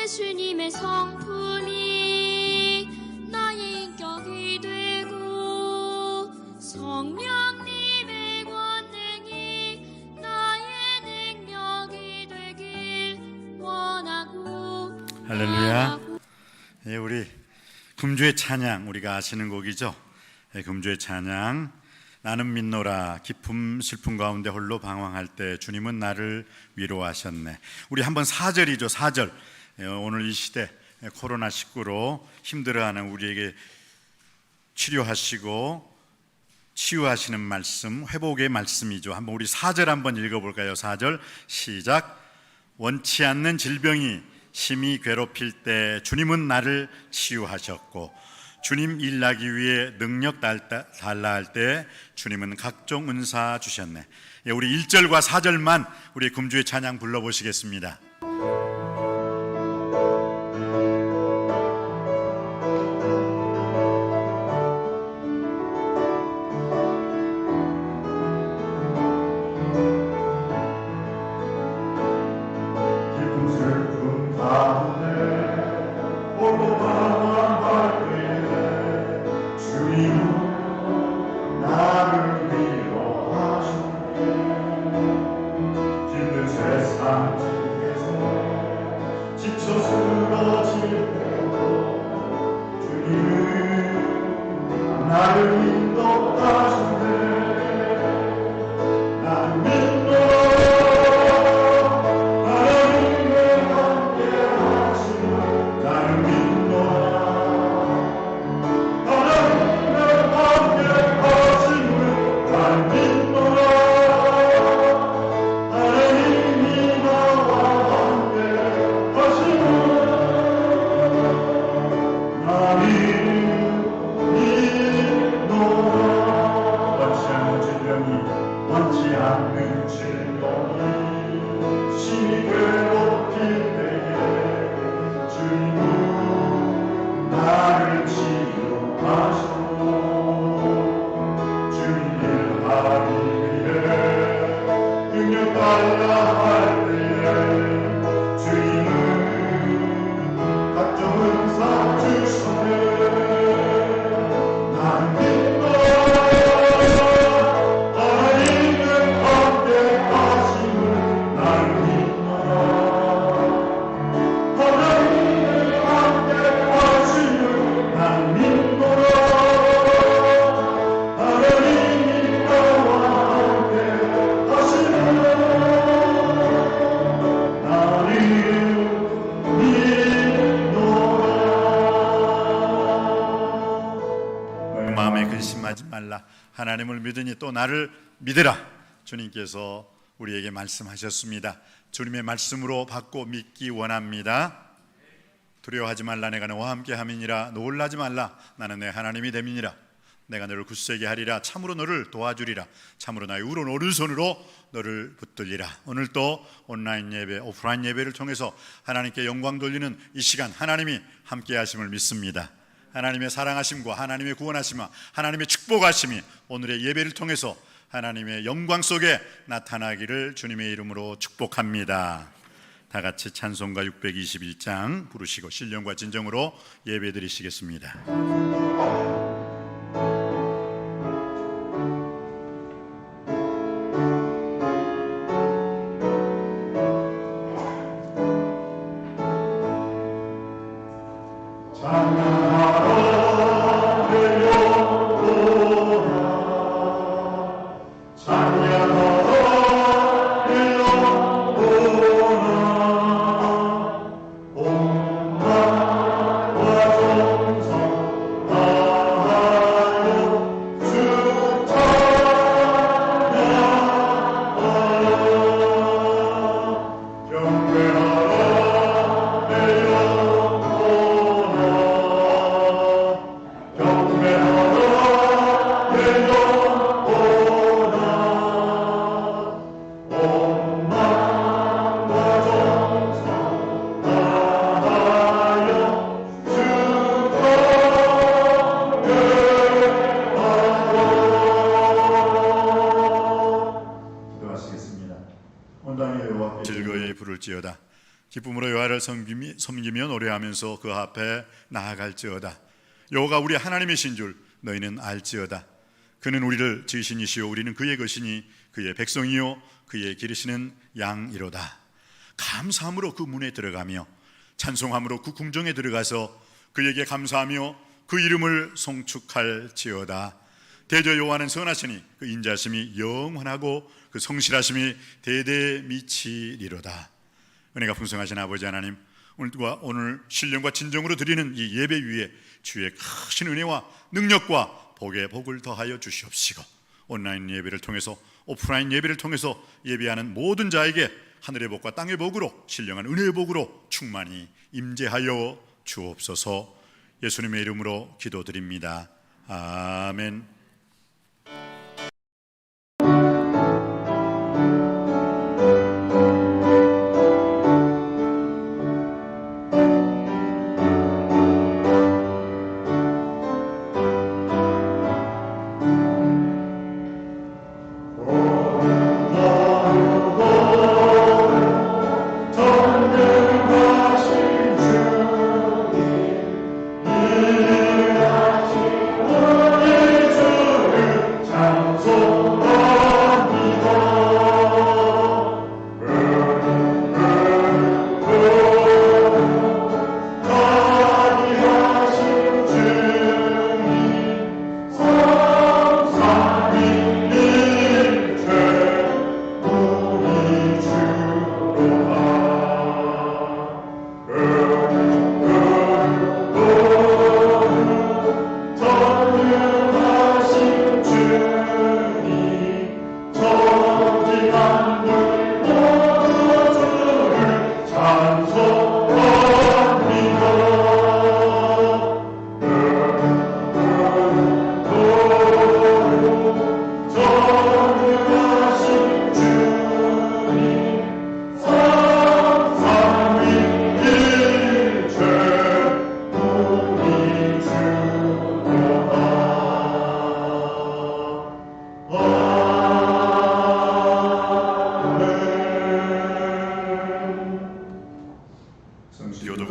예수님의 성품이 나의 인격이 되고 성령님의 권능이 나의 능력이 되길 원하고. 할렐루야. 예, 우리 금주의 찬양, 우리가 아시는 곡이죠. 예, 금주의 찬양. 나는 믿노라 기쁨 슬픔 가운데 홀로 방황할 때 주님은 나를 위로하셨네. 우리 한번 4절이죠. 4절. 오늘 이 시대 코로나19로 힘들어하는 우리에게 치료하시고 치유하시는 말씀, 회복의 말씀이죠. 한번 우리 4절 한번 읽어볼까요? 4절 시작. 원치 않는 질병이 심히 괴롭힐 때 주님은 나를 치유하셨고 주님 일하기 위해 능력 달라 할 때 주님은 각종 은사 주셨네. 예, 우리 1절과 4절만 우리 금주의 찬양 불러보시겠습니다. 하나님을 믿으니 또 나를 믿으라. 주님께서 우리에게 말씀하셨습니다. 주님의 말씀으로 받고 믿기 원합니다. 두려워하지 말라. 내가 너와 함께 함이니라. 놀라지 말라. 나는 내 하나님이 됨이니라. 내가 너를 굳세게 하리라. 참으로 너를 도와주리라. 참으로 나의 우른 오른손으로 너를 붙들리라. 오늘 또 온라인 예배, 오프라인 예배를 통해서 하나님께 영광 돌리는 이 시간 하나님이 함께 하심을 믿습니다. 하나님의 사랑하심과 하나님의 구원하심과 하나님의 축복하심이 오늘의 예배를 통해서 하나님의 영광 속에 나타나기를 주님의 이름으로 축복합니다. 다 같이 찬송가 621장 부르시고 신령과 진정으로 예배 드리시겠습니다. 여호와를 섬기며 노래하면서 그 앞에 나아갈지어다. 여호와가 우리 하나님이신 줄 너희는 알지어다. 그는 우리를 지으신 이시요 우리는 그의 것이니 그의 백성이요 그의 기르시는 양이로다. 감사함으로 그 문에 들어가며 찬송함으로 그 궁정에 들어가서 그에게 감사하며 그 이름을 송축할지어다. 대저 여호와는 선하시니 그 인자심이 영원하고 그 성실하심이 대대에 미치리로다. 은혜가 풍성하신 아버지 하나님, 오늘 신령과 진정으로 드리는 이 예배 위에 주의 크신 은혜와 능력과 복의 복을 더하여 주시옵시고, 온라인 예배를 통해서 오프라인 예배를 통해서 예배하는 모든 자에게 하늘의 복과 땅의 복으로 신령한 은혜의 복으로 충만히 임재하여 주옵소서. 예수님의 이름으로 기도드립니다. 아멘.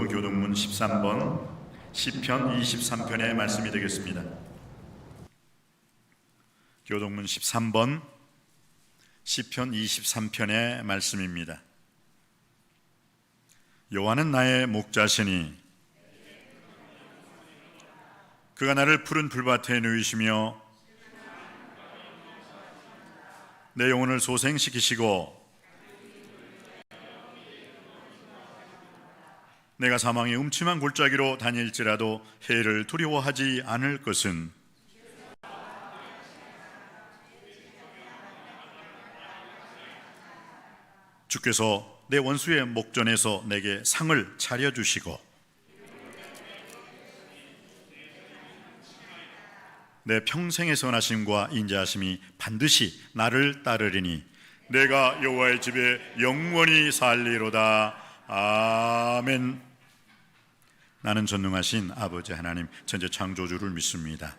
교독문 13번 시편 23편의 말씀이 되겠습니다. 교독문 13번 시편 23편의 말씀입니다. 여호와는 나의 목자시니 그가 나를 푸른 풀밭에 누이시며 내 영혼을 소생시키시고 내가 사망의 음침한 골짜기로 다닐지라도 해를 두려워하지 않을 것은 주께서 내 원수의 목전에서 내게 상을 차려주시고 내 평생의 선하심과 인자하심이 반드시 나를 따르리니 내가 여호와의 집에 영원히 살리로다. 아멘. 나는 전능하신 아버지 하나님 천재 창조주를 믿습니다.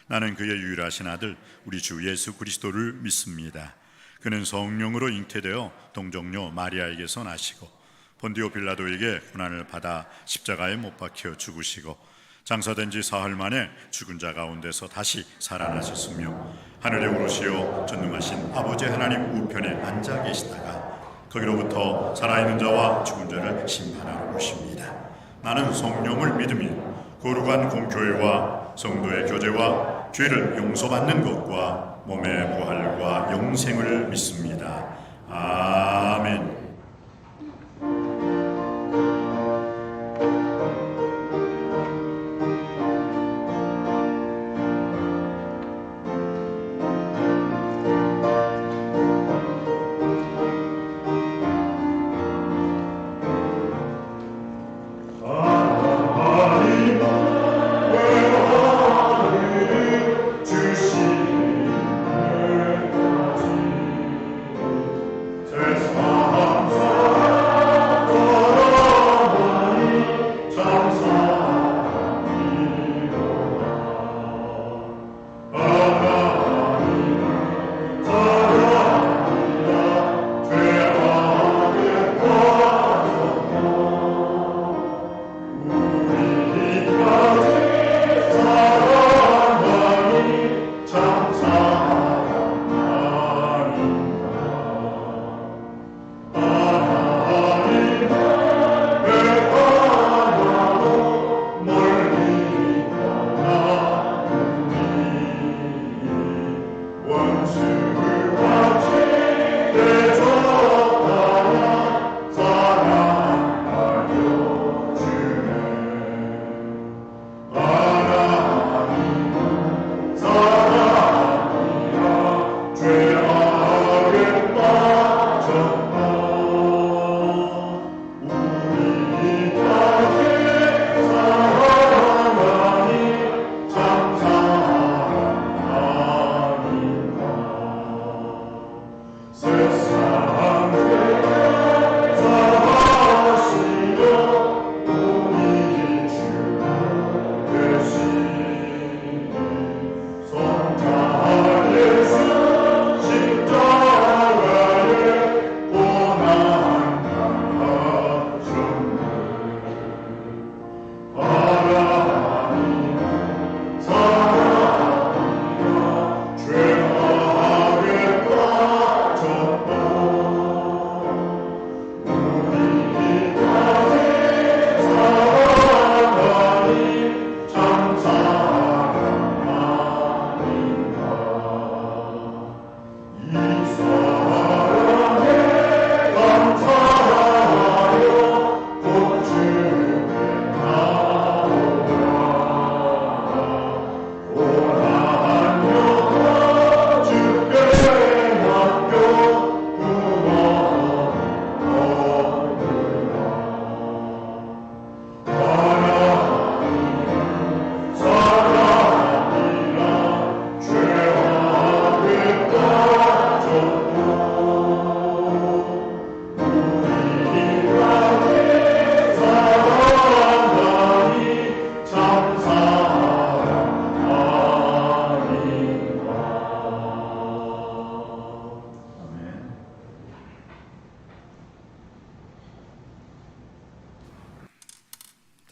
나는 그의 유일하신 아들 우리 주 예수 그리스도를 믿습니다. 그는 성령으로 잉태되어 동정녀 마리아에게서 나시고 본디오 빌라도에게 고난을 받아 십자가에 못 박혀 죽으시고 장사된 지 사흘 만에 죽은 자 가운데서 다시 살아나셨으며 하늘에 오르시어 전능하신 아버지 하나님 우편에 앉아 계시다가 거기로부터 살아있는 자와 죽은 자를 심판하러 오십니다. 나는 성령을 믿으며 거룩한 공교회와 성도의 교제와 죄를 용서받는 것과 몸의 부활과 영생을 믿습니다. 아멘. There's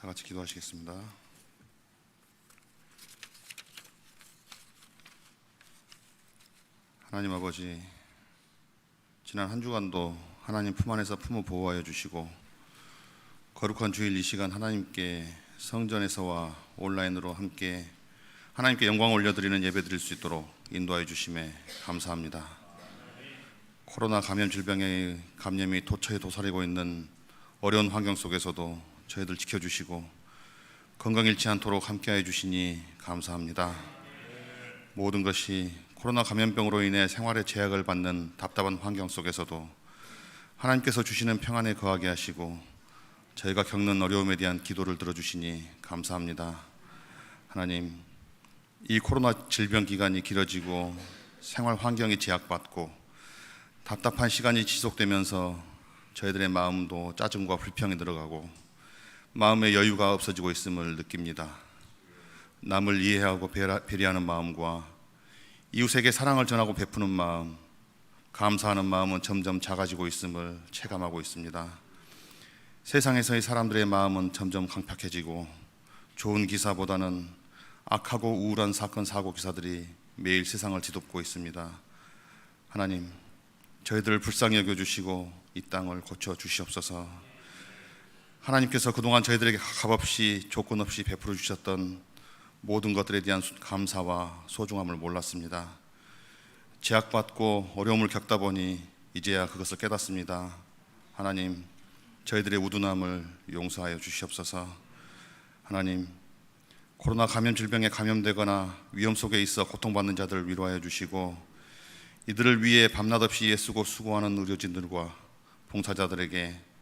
다 같이 기도하시겠습니다. 하나님 아버지, 지난 한 주간도 하나님 품 안에서 품어 보호하여 주시고 거룩한 주일 이 시간 하나님께 성전에서와 온라인으로 함께 하나님께 영광을 올려드리는 예배 드릴 수 있도록 인도하여 주심에 감사합니다. 코로나 감염 질병의 감염이 도처에 도사리고 있는 어려운 환경 속에서도 저희들 지켜주시고 건강 잃지 않도록 함께하여 주시니 감사합니다. 모든 것이 코로나 감염병으로 인해 생활에 제약을 받는 답답한 환경 속에서도 하나님께서 주시는 평안에 거하게 하시고 저희가 겪는 어려움에 대한 기도를 들어주시니 감사합니다. 하나님, 이 코로나 질병 기간이 길어지고 생활 환경이 제약받고 답답한 시간이 지속되면서 저희들의 마음도 짜증과 불평이 늘어가고 마음의 여유가 없어지고 있음을 느낍니다. 남을 이해하고 배려하는 마음과 이웃에게 사랑을 전하고 베푸는 마음, 감사하는 마음은 점점 작아지고 있음을 체감하고 있습니다. 세상에서의 사람들의 마음은 점점 강팍해지고 좋은 기사보다는 악하고 우울한 사건 사고 기사들이 매일 세상을 뒤덮고 있습니다. 하나님, 저희들을 불쌍히 여겨주시고 이 땅을 고쳐 주시옵소서. 하나님께서 그동안 저희들에게 값없이 조건 없이 베풀어 주셨던 모든 것들에 대한 감사와 소중함을 몰랐습니다. 제약받고 어려움을 겪다 보니 이제야 그것을 깨닫습니다. 하나님, 저희들의 우둔함을 용서하여 주시옵소서. 하나님, 코로나 감염 질병에 감염되거나 위험 속에 있어 고통받는 자들을 위로하여 주시고 이들을 위해 밤낮 없이 애쓰고 수고하는 의료진들과 봉사자들에게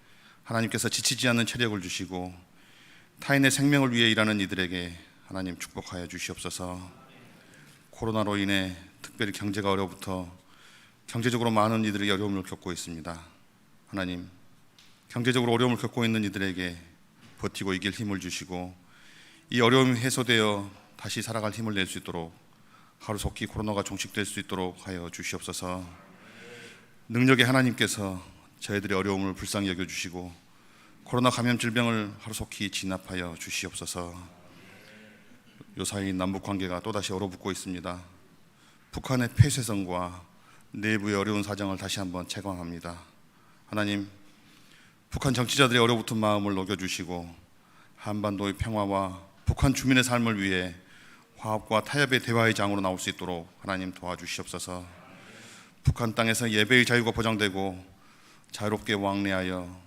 하나님께서 지치지 않는 체력을 주시고 타인의 생명을 위해 일하는 이들에게 하나님 축복하여 주시옵소서. 코로나로 인해 특별히 경제가 어려부터 경제적으로 많은 이들이 어려움을 겪고 있습니다. 하나님, 경제적으로 어려움을 겪고 있는 이들에게 버티고 이길 힘을 주시고 이 어려움이 해소되어 다시 살아갈 힘을 낼 수 있도록 하루속히 코로나가 종식될 수 있도록 하여 주시옵소서. 능력의 하나님께서 저희들의 어려움을 불쌍히 여겨주시고 코로나 감염 질병을 하루속히 진압하여 주시옵소서. 요사이 남북 관계가 또다시 얼어붙고 있습니다. 북한의 폐쇄성과 내부의 어려운 사정을 다시 한번 체감합니다. 하나님, 북한 정치자들의 얼어붙은 마음을 녹여주시고 한반도의 평화와 북한 주민의 삶을 위해 화합과 타협의 대화의 장으로 나올 수 있도록 하나님 도와주시옵소서. 북한 땅에서 예배의 자유가 보장되고 자유롭게 왕래하여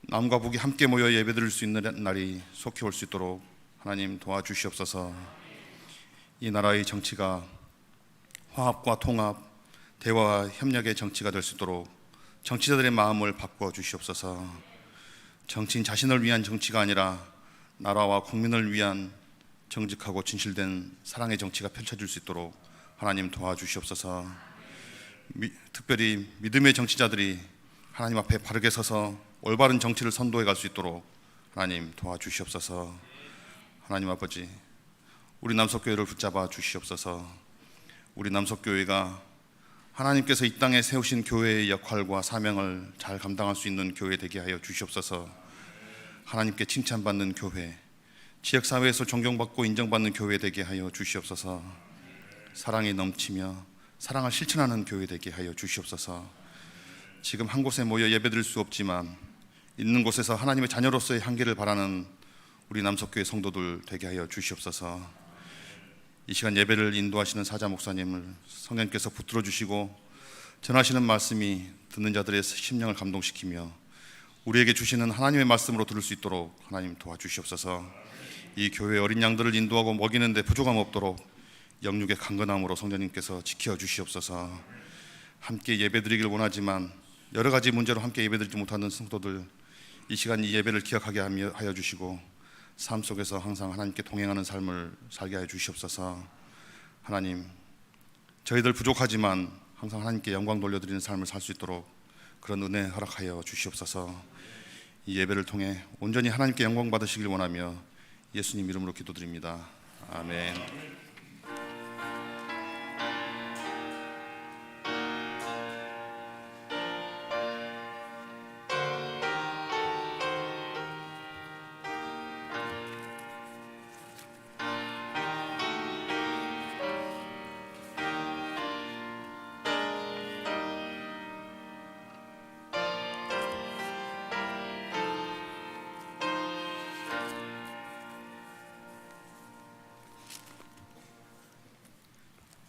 남과 북이 함께 모여 예배드릴 수 있는 날이 속히 올 수 있도록 하나님 도와주시옵소서. 이 나라의 정치가 화합과 통합, 대화와 협력의 정치가 될 수 있도록 정치자들의 마음을 바꿔 주시옵소서. 정치인 자신을 위한 정치가 아니라 나라와 국민을 위한 정직하고 진실된 사랑의 정치가 펼쳐질 수 있도록 하나님 도와주시옵소서. 특별히 믿음의 정치자들이 하나님 앞에 바르게 서서 올바른 정치를 선도해 갈 수 있도록 하나님 도와주시옵소서. 하나님 아버지, 우리 남석교회를 붙잡아 주시옵소서. 우리 남석교회가 하나님께서 이 땅에 세우신 교회의 역할과 사명을 잘 감당할 수 있는 교회 되게 하여 주시옵소서. 하나님께 칭찬받는 교회, 지역사회에서 존경받고 인정받는 교회 되게 하여 주시옵소서. 사랑이 넘치며 사랑을 실천하는 교회 되게 하여 주시옵소서. 지금 한 곳에 모여 예배드릴 수 없지만 있는 곳에서 하나님의 자녀로서의 한계를 바라는 우리 남석교회 성도들 되게 하여 주시옵소서. 이 시간 예배를 인도하시는 사자 목사님을 성령께서 붙들어 주시고 전하시는 말씀이 듣는 자들의 심령을 감동시키며 우리에게 주시는 하나님의 말씀으로 들을 수 있도록 하나님 도와주시옵소서. 이 교회 어린 양들을 인도하고 먹이는데 부족함 없도록 영육의 강건함으로 성령님께서 지켜주시옵소서. 함께 예배드리길 원하지만 여러 가지 문제로 함께 예배드리지 못하는 성도들 이 시간 이 예배를 기억하게 하여 주시고 삶 속에서 항상 하나님께 동행하는 삶을 살게 하여 주시옵소서. 하나님, 저희들 부족하지만 항상 하나님께 영광 돌려드리는 삶을 살 수 있도록 그런 은혜 허락하여 주시옵소서. 이 예배를 통해 온전히 하나님께 영광 받으시길 원하며 예수님 이름으로 기도드립니다. 아멘.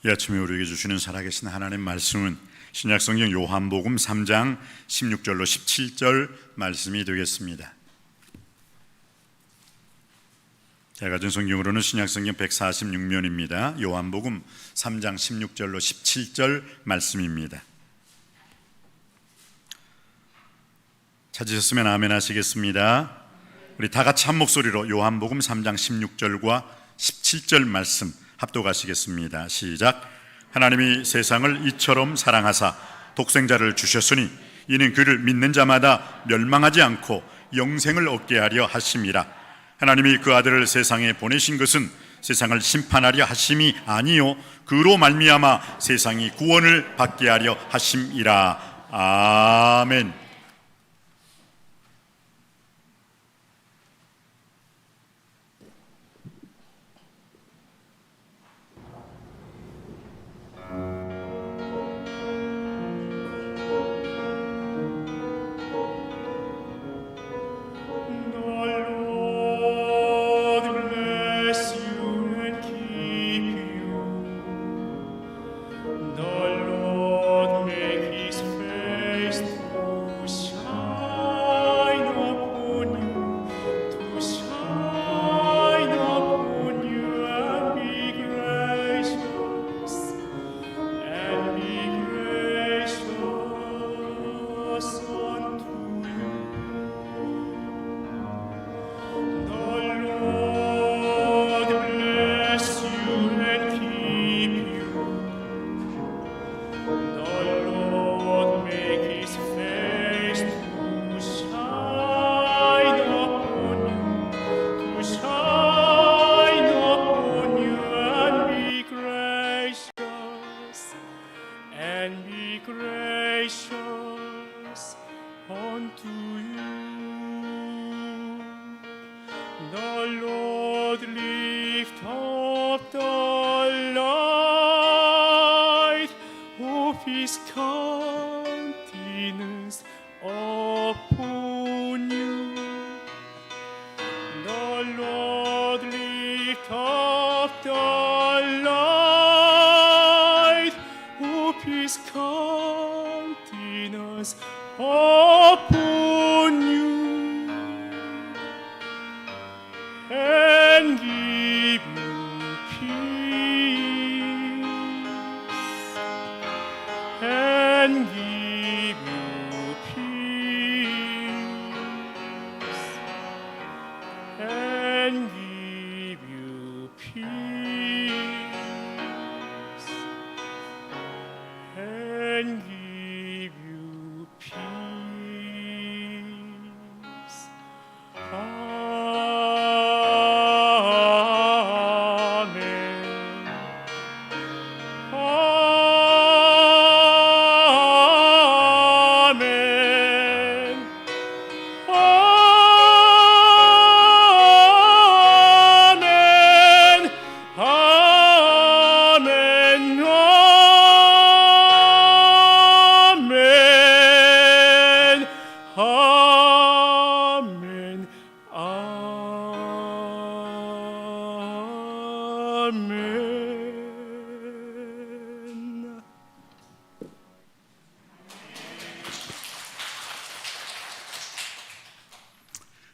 이 아침에 우리에게 주시는 살아계신 하나님 말씀은 신약성경 요한복음 3장 16절로 17절 말씀이 되겠습니다. 제가 가진 성경으로는 신약성경 146면입니다. 요한복음 3장 16절로 17절 말씀입니다. 찾으셨으면 아멘 하시겠습니다. 우리 다 같이 한 목소리로 요한복음 3장 16절과 17절 말씀 합독하시겠습니다. 시작. 하나님이 세상을 이처럼 사랑하사 독생자를 주셨으니 이는 그를 믿는 자마다 멸망하지 않고 영생을 얻게 하려 하심이라. 하나님이 그 아들을 세상에 보내신 것은 세상을 심판하려 하심이 아니요 그로 말미암아 세상이 구원을 받게 하려 하심이라. 아멘.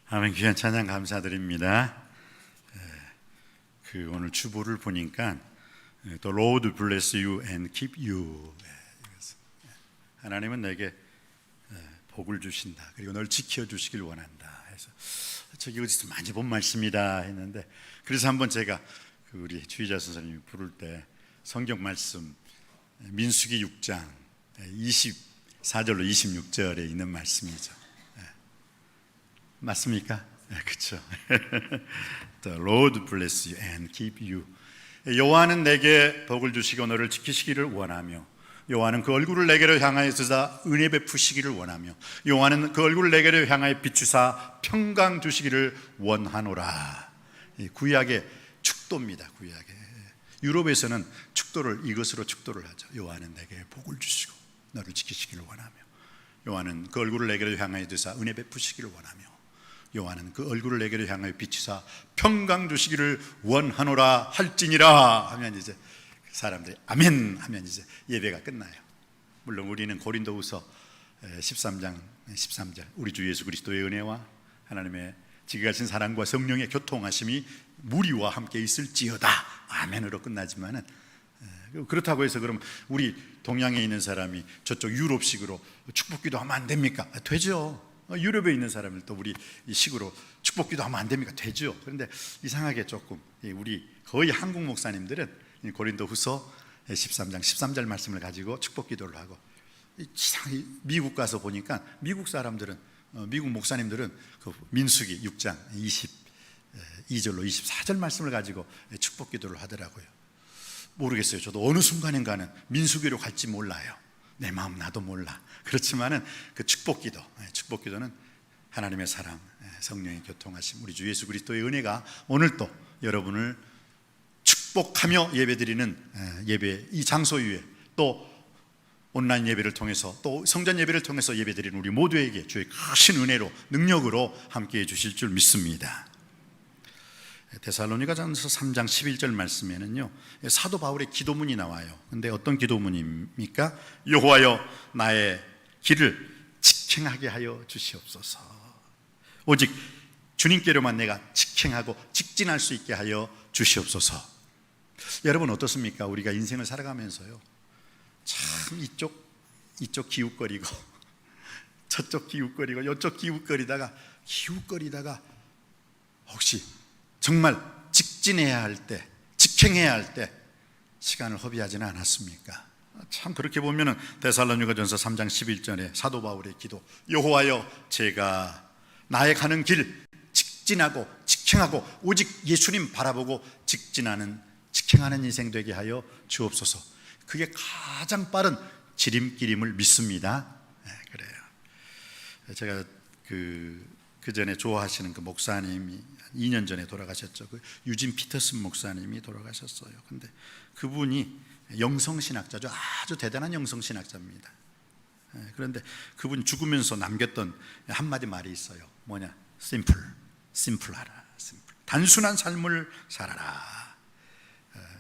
아멘. 귀한 찬양 감사드립니다. 오늘 주보를 보니까 The Lord bless you and keep you. 하나님은 내게 복을 주신다. 그리고 널 지켜주시길 원한다. 해서 저기 어디서 많이 본 말씀이다 했는데, 그래서 한번 제가 우리 주의자 선생님이 부를 때 성경 말씀 민수기 6장 24절로 26절에 있는 말씀이죠. 맞습니까? 그렇죠. The Lord bless you and keep you. 여호와는 내게 복을 주시고 너를 지키시기를 원하며, 여호와는 그 얼굴을 내게로 향하여 드사 은혜 베푸시기를 원하며, 여호와는 그 얼굴을 내게로 향하여 비추사 평강 주시기를 원하노라. 구약의 축도입니다. 구약의 유럽에서는 축도를 이것으로 축도를 하죠. 여호와는 내게 복을 주시고 너를 지키시기를 원하며, 여호와는 그 얼굴을 내게로 향하여 드사 은혜 베푸시기를 원하며, 여호와는 그 얼굴을 내게로 향하여 비추사 평강 주시기를 원하노라 할지니라 하면 이제 사람들이 아멘 하면 이제 예배가 끝나요. 물론 우리는 고린도후서 13장 13절 우리 주 예수 그리스도의 은혜와 하나님의 지극하신 사랑과 성령의 교통하심이 무리와 함께 있을지어다 아멘으로 끝나지만은, 그렇다고 해서 그럼 우리 동양에 있는 사람이 저쪽 유럽식으로 축복기도 하면 안 됩니까? 되죠. 유럽에 있는 사람을 또 우리 이 식으로 축복기도 하면 안 됩니까? 되죠. 그런데 이상하게 조금 우리 거의 한국 목사님들은 고린도후서 13장 13절 말씀을 가지고 축복기도를 하고, 미국 가서 보니까 미국 사람들은 미국 목사님들은 그 민수기 6장 22절로 24절 말씀을 가지고 축복기도를 하더라고요. 모르겠어요. 저도 어느 순간인가는 민수기로 갈지 몰라요. 내 마음 나도 몰라. 그렇지만은 그 축복기도는 하나님의 사랑, 성령의 교통하심, 우리 주 예수 그리스도의 은혜가 오늘도 여러분을 축복하며 예배드리는 예배 이 장소 위에, 또 온라인 예배를 통해서, 또 성전 예배를 통해서 예배드리는 우리 모두에게 주의 크신 은혜로 능력으로 함께해 주실 줄 믿습니다. 데살로니가전서 3장 11절 말씀에는요, 사도 바울의 기도문이 나와요. 근데 어떤 기도문입니까? 여호와여 나의 길을 직행하게 하여 주시옵소서. 오직 주님께로만 내가 직행하고 직진할 수 있게 하여 주시옵소서. 여러분 어떻습니까? 우리가 인생을 살아가면서요, 참 이쪽 기웃거리고 저쪽 기웃거리고 이쪽 기웃거리다가 혹시 정말 직진해야 할 때, 직행해야 할 때 시간을 허비하지는 않았습니까? 참 그렇게 보면은 데살로니가전서 3장 11절에 사도 바울의 기도, 여호와여 제가 나의 가는 길 직진하고 직행하고 오직 예수님 바라보고 직행하는 인생 되게 하여 주옵소서. 그게 가장 빠른 지름길임을 믿습니다. 그래요. 제가 그 전에 좋아하시는 그 목사님이 2년 전에 돌아가셨죠. 그 유진 피터슨 목사님이 돌아가셨어요. 근데 그분이 영성신학자죠. 아주 대단한 영성신학자입니다. 그런데 그분이 죽으면서 남겼던 한마디 말이 있어요. 뭐냐? 심플하라. 단순한 삶을 살아라.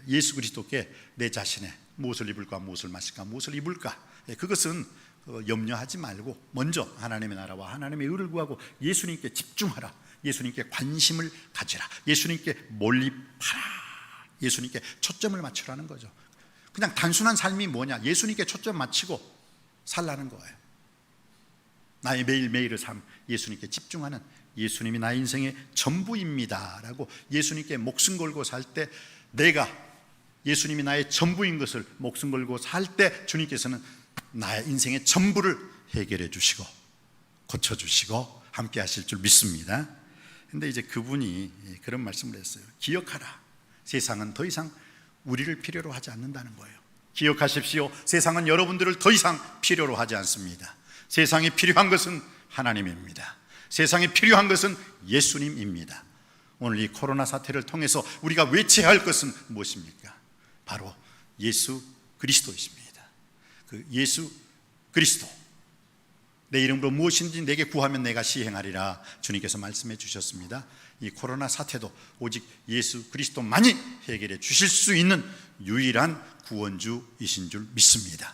예수 그리스도께 내 자신의 무엇을 입을까, 무엇을 마실까, 무엇을 입을까, 그것은 염려하지 말고 먼저 하나님의 나라와 하나님의 의를 구하고 예수님께 집중하라. 예수님께 관심을 가지라. 예수님께 몰입하라. 예수님께 초점을 맞추라는 거죠. 그냥 단순한 삶이 뭐냐? 예수님께 초점 맞추고 살라는 거예요. 나의 매일매일의 삶, 예수님께 집중하는, 예수님이 나의 인생의 전부입니다 라고 예수님께 목숨 걸고 살 때, 내가 예수님이 나의 전부인 것을 목숨 걸고 살 때 주님께서는 나의 인생의 전부를 해결해 주시고 고쳐주시고 함께 하실 줄 믿습니다. 근데 이제 그분이 그런 말씀을 했어요. 기억하라. 세상은 더 이상 우리를 필요로 하지 않는다는 거예요. 기억하십시오. 세상은 여러분들을 더 이상 필요로 하지 않습니다. 세상에 필요한 것은 하나님입니다. 세상에 필요한 것은 예수님입니다. 오늘 이 코로나 사태를 통해서 우리가 외쳐야 할 것은 무엇입니까? 바로 예수 그리스도이십니다. 그 예수 그리스도, 내 이름으로 무엇인지 내게 구하면 내가 시행하리라 주님께서 말씀해 주셨습니다. 이 코로나 사태도 오직 예수 그리스도만이 해결해 주실 수 있는 유일한 구원주이신 줄 믿습니다.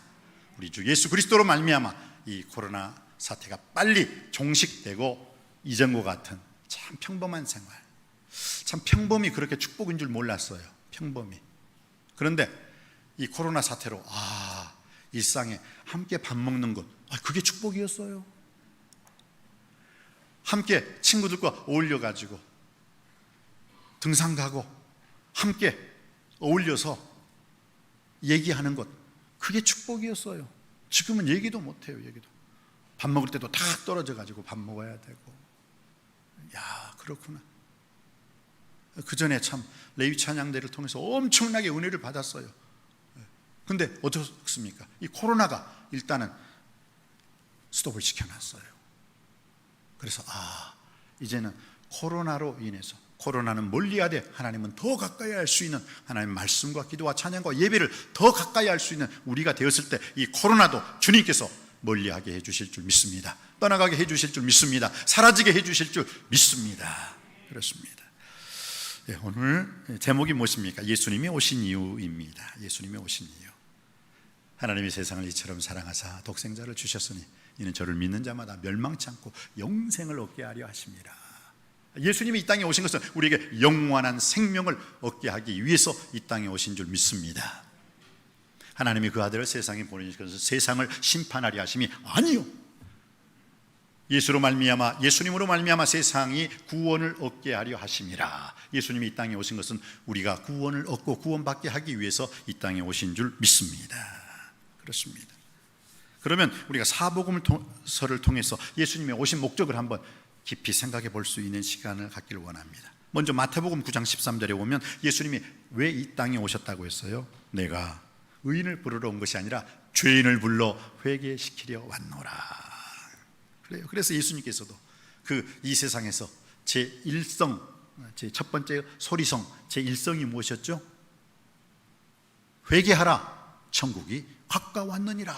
우리 주 예수 그리스도로 말미암아 이 코로나 사태가 빨리 종식되고 이전과 같은 참 평범한 생활, 참 평범이 그렇게 축복인 줄 몰랐어요. 평범이. 그런데 이 코로나 사태로 일상에 함께 밥 먹는 것, 그게 축복이었어요. 함께 친구들과 어울려가지고 등산 가고 함께 어울려서 얘기하는 것, 그게 축복이었어요. 지금은 얘기도 못해요. 밥 먹을 때도 다 떨어져가지고 밥 먹어야 되고. 야, 그렇구나. 그 전에 참 레위 찬양대를 통해서 엄청나게 은혜를 받았어요. 근데 어떻습니까? 이 코로나가 일단은 스톱을 시켜놨어요. 그래서 이제는 코로나로 인해서, 코로나는 멀리하되 하나님은 더 가까이 할 수 있는, 하나님의 말씀과 기도와 찬양과 예배를 더 가까이 할 수 있는 우리가 되었을 때 이 코로나도 주님께서 멀리하게 해주실 줄 믿습니다. 떠나가게 해주실 줄 믿습니다. 사라지게 해주실 줄 믿습니다. 그렇습니다. 네, 오늘 제목이 무엇입니까? 예수님이 오신 이유입니다. 예수님이 오신 이유. 하나님이 세상을 이처럼 사랑하사 독생자를 주셨으니 이는 저를 믿는 자마다 멸망치 않고 영생을 얻게 하려 하심이라. 예수님이 이 땅에 오신 것은 우리에게 영원한 생명을 얻게 하기 위해서 이 땅에 오신 줄 믿습니다. 하나님이 그 아들을 세상에 보내주셔서 세상을 심판하려 하심이 아니요, 예수님으로 말미암아 세상이 구원을 얻게 하려 하심이라. 예수님이 이 땅에 오신 것은 우리가 구원을 얻고 구원받게 하기 위해서 이 땅에 오신 줄 믿습니다. 그렇습니다. 그러면 우리가 사복음서를 통해서 예수님의 오신 목적을 한번 깊이 생각해 볼 수 있는 시간을 갖기를 원합니다. 먼저 마태복음 9장 13절에 보면 예수님이 왜 이 땅에 오셨다고 했어요? 내가 의인을 부르러 온 것이 아니라 죄인을 불러 회개시키려 왔노라. 그래요. 그래서 예수님께서도 이 세상에서 제1성, 제 첫 번째 소리성, 제1성이 무엇이었죠? 회개하라, 천국이 가까웠느니라.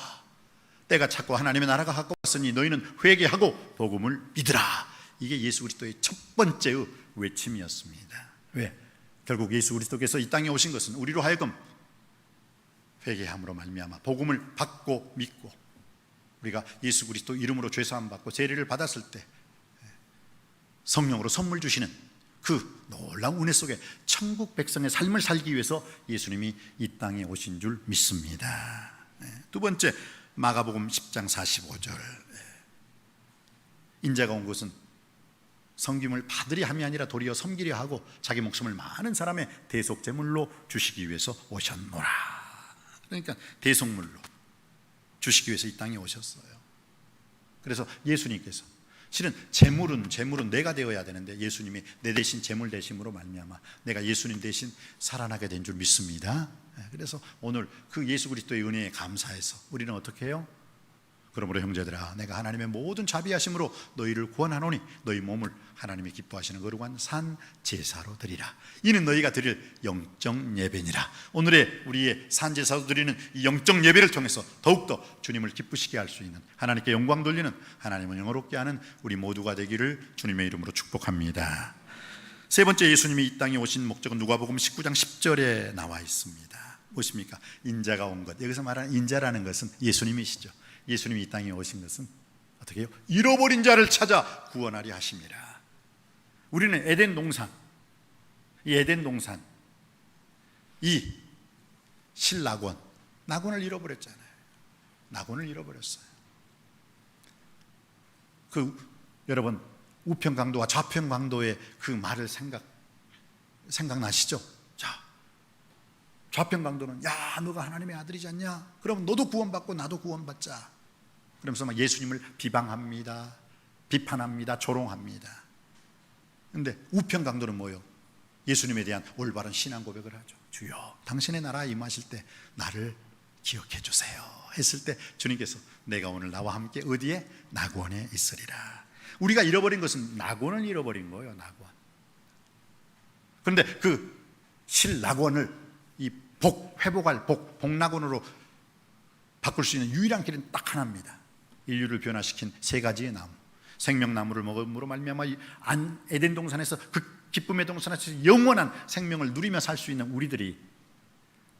때가 찼고 하나님의 나라가 가까웠으니 너희는 회개하고 복음을 믿으라. 이게 예수 그리스도의 첫 번째의 외침이었습니다. 왜? 결국 예수 그리스도께서 이 땅에 오신 것은 우리로 하여금 회개함으로 말미암아 복음을 받고 믿고 우리가 예수 그리스도 이름으로 죄사함 받고 세례를 받았을 때 성령으로 선물 주시는 그 놀라운 은혜 속에 천국 백성의 삶을 살기 위해서 예수님이 이 땅에 오신 줄 믿습니다. 두 번째, 마가복음 10장 45절. 인자가 온 것은 섬김을 받으려 함이 아니라 도리어 섬기려 하고 자기 목숨을 많은 사람의 대속제물로 주시기 위해서 오셨노라. 그러니까 대속물로 주시기 위해서 이 땅에 오셨어요. 그래서 예수님께서 실은 제물은 내가 되어야 되는데 예수님이 내 대신 제물 되심으로 말미암아 내가 예수님 대신 살아나게 된 줄 믿습니다. 그래서 오늘 그 예수 그리스도의 은혜에 감사해서 우리는 어떻게 해요? 그러므로 형제들아, 내가 하나님의 모든 자비하심으로 너희를 구원하노니 너희 몸을 하나님이 기뻐하시는 거룩한 산 제사로 드리라. 이는 너희가 드릴 영적 예배니라. 오늘의 우리의 산 제사로 드리는 이 영적 예배를 통해서 더욱더 주님을 기쁘시게 할 수 있는, 하나님께 영광 돌리는, 하나님을 영화롭게 하는 우리 모두가 되기를 주님의 이름으로 축복합니다. 세 번째, 예수님이 이 땅에 오신 목적은 누가복음 19장 10절에 나와 있습니다. 무엇입니까? 인자가 온 것. 여기서 말하는 인자라는 것은 예수님이시죠. 예수님이 이 땅에 오신 것은 어떻게 해요? 잃어버린 자를 찾아 구원하려 하심이라. 우리는 에덴 동산, 이 에덴 동산, 이 신낙원, 낙원을 잃어버렸잖아요. 낙원을 잃어버렸어요. 여러분 우편 강도와 좌편 강도의 그 말을 생각나시죠? 자, 좌편 강도는 야, 너가 하나님의 아들이지 않냐? 그럼 너도 구원받고 나도 구원받자. 그러면서 막 예수님을 비방합니다. 비판합니다. 조롱합니다. 그런데 우편 강도는 뭐예요? 예수님에 대한 올바른 신앙 고백을 하죠. 주여, 당신의 나라에 임하실 때 나를 기억해 주세요 했을 때 주님께서 내가 오늘 나와 함께 어디에? 낙원에 있으리라. 우리가 잃어버린 것은 낙원을 잃어버린 거예요. 낙원. 그런데 그 실낙원을 이 회복할 복낙원으로 바꿀 수 있는 유일한 길은 딱 하나입니다. 인류를 변화시킨 세 가지의 나무, 생명나무를 먹음으로 말미암아 에덴 동산에서 그 기쁨의 동산에서 영원한 생명을 누리며 살 수 있는 우리들이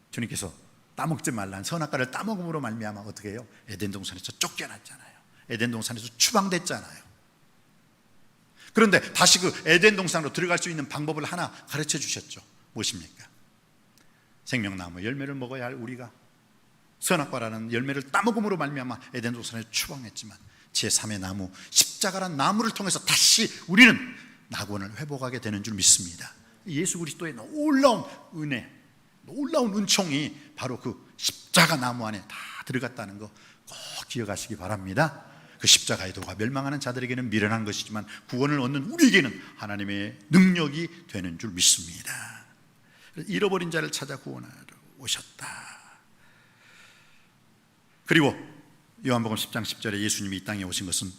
주님께서 따먹지 말라는 선악과를 따먹음으로 말미암아 어떻게 해요? 에덴 동산에서 쫓겨났잖아요. 에덴 동산에서 추방됐잖아요. 그런데 다시 그 에덴 동산으로 들어갈 수 있는 방법을 하나 가르쳐 주셨죠. 무엇입니까? 생명나무 열매를 먹어야 할 우리가 선악과라는 열매를 따먹음으로 말미암아 에덴 동산에 추방했지만 제3의 나무 십자가란 나무를 통해서 다시 우리는 낙원을 회복하게 되는 줄 믿습니다. 예수 그리스도의 놀라운 은혜, 놀라운 은총이 바로 그 십자가 나무 안에 다 들어갔다는 거 꼭 기억하시기 바랍니다. 그 십자가의 도가 멸망하는 자들에게는 미련한 것이지만 구원을 얻는 우리에게는 하나님의 능력이 되는 줄 믿습니다. 잃어버린 자를 찾아 구원하러 오셨다. 그리고 요한복음 10장 10절에 예수님이 이 땅에 오신 것은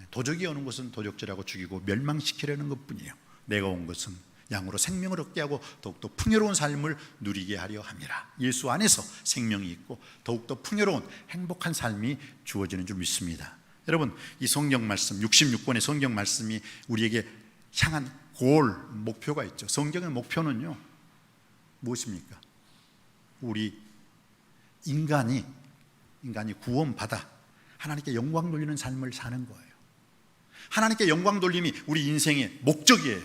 도적이 오는 것은 도적질하고 죽이고 멸망시키려는 것뿐이에요. 내가 온 것은 양으로 생명을 얻게 하고 더욱더 풍요로운 삶을 누리게 하려 함이라. 예수 안에서 생명이 있고 더욱더 풍요로운 행복한 삶이 주어지는 줄 믿습니다. 여러분, 이 성경 말씀 66권의 성경 말씀이 우리에게 향한 목표가 있죠. 성경의 목표는요, 무엇입니까? 우리 인간이 구원받아 하나님께 영광 돌리는 삶을 사는 거예요. 하나님께 영광 돌림이 우리 인생의 목적이에요.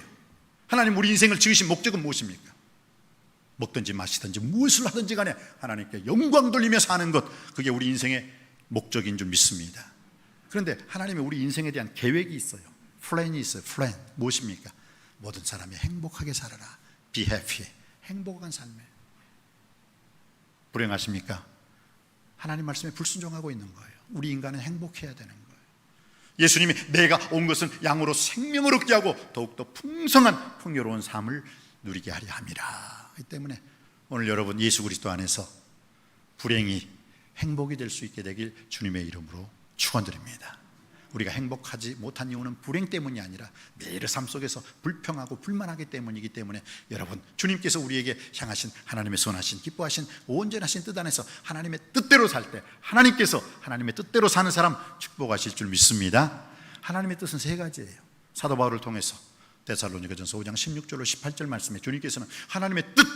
하나님 우리 인생을 지으신 목적은 무엇입니까? 먹든지 마시든지 무엇을 하든지 간에 하나님께 영광 돌리며 사는 것, 그게 우리 인생의 목적인 줄 믿습니다. 그런데 하나님이 우리 인생에 대한 계획이 있어요. 플랜이 있어요. 플랜. 무엇입니까? 모든 사람이 행복하게 살아라. Be happy. 행복한 삶에. 불행하십니까? 하나님 말씀에 불순종하고 있는 거예요. 우리 인간은 행복해야 되는 거예요. 예수님이 내가 온 것은 양으로 생명을 얻게 하고 더욱더 풍성한 풍요로운 삶을 누리게 하려 함이라. 이 때문에 오늘 여러분 예수 그리스도 안에서 불행이 행복이 될 수 있게 되길 주님의 이름으로 축원드립니다. 우리가 행복하지 못한 이유는 불행 때문이 아니라 매일의 삶 속에서 불평하고 불만하기 때문이기 때문에 여러분, 주님께서 우리에게 향하신 하나님의 선하신 기뻐하신 온전하신 뜻 안에서 하나님의 뜻대로 살 때 하나님께서 하나님의 뜻대로 사는 사람 축복하실 줄 믿습니다. 하나님의 뜻은 세 가지예요. 사도 바울을 통해서 데살로니가전서 5장 16절로 18절 말씀에 주님께서는 하나님의 뜻,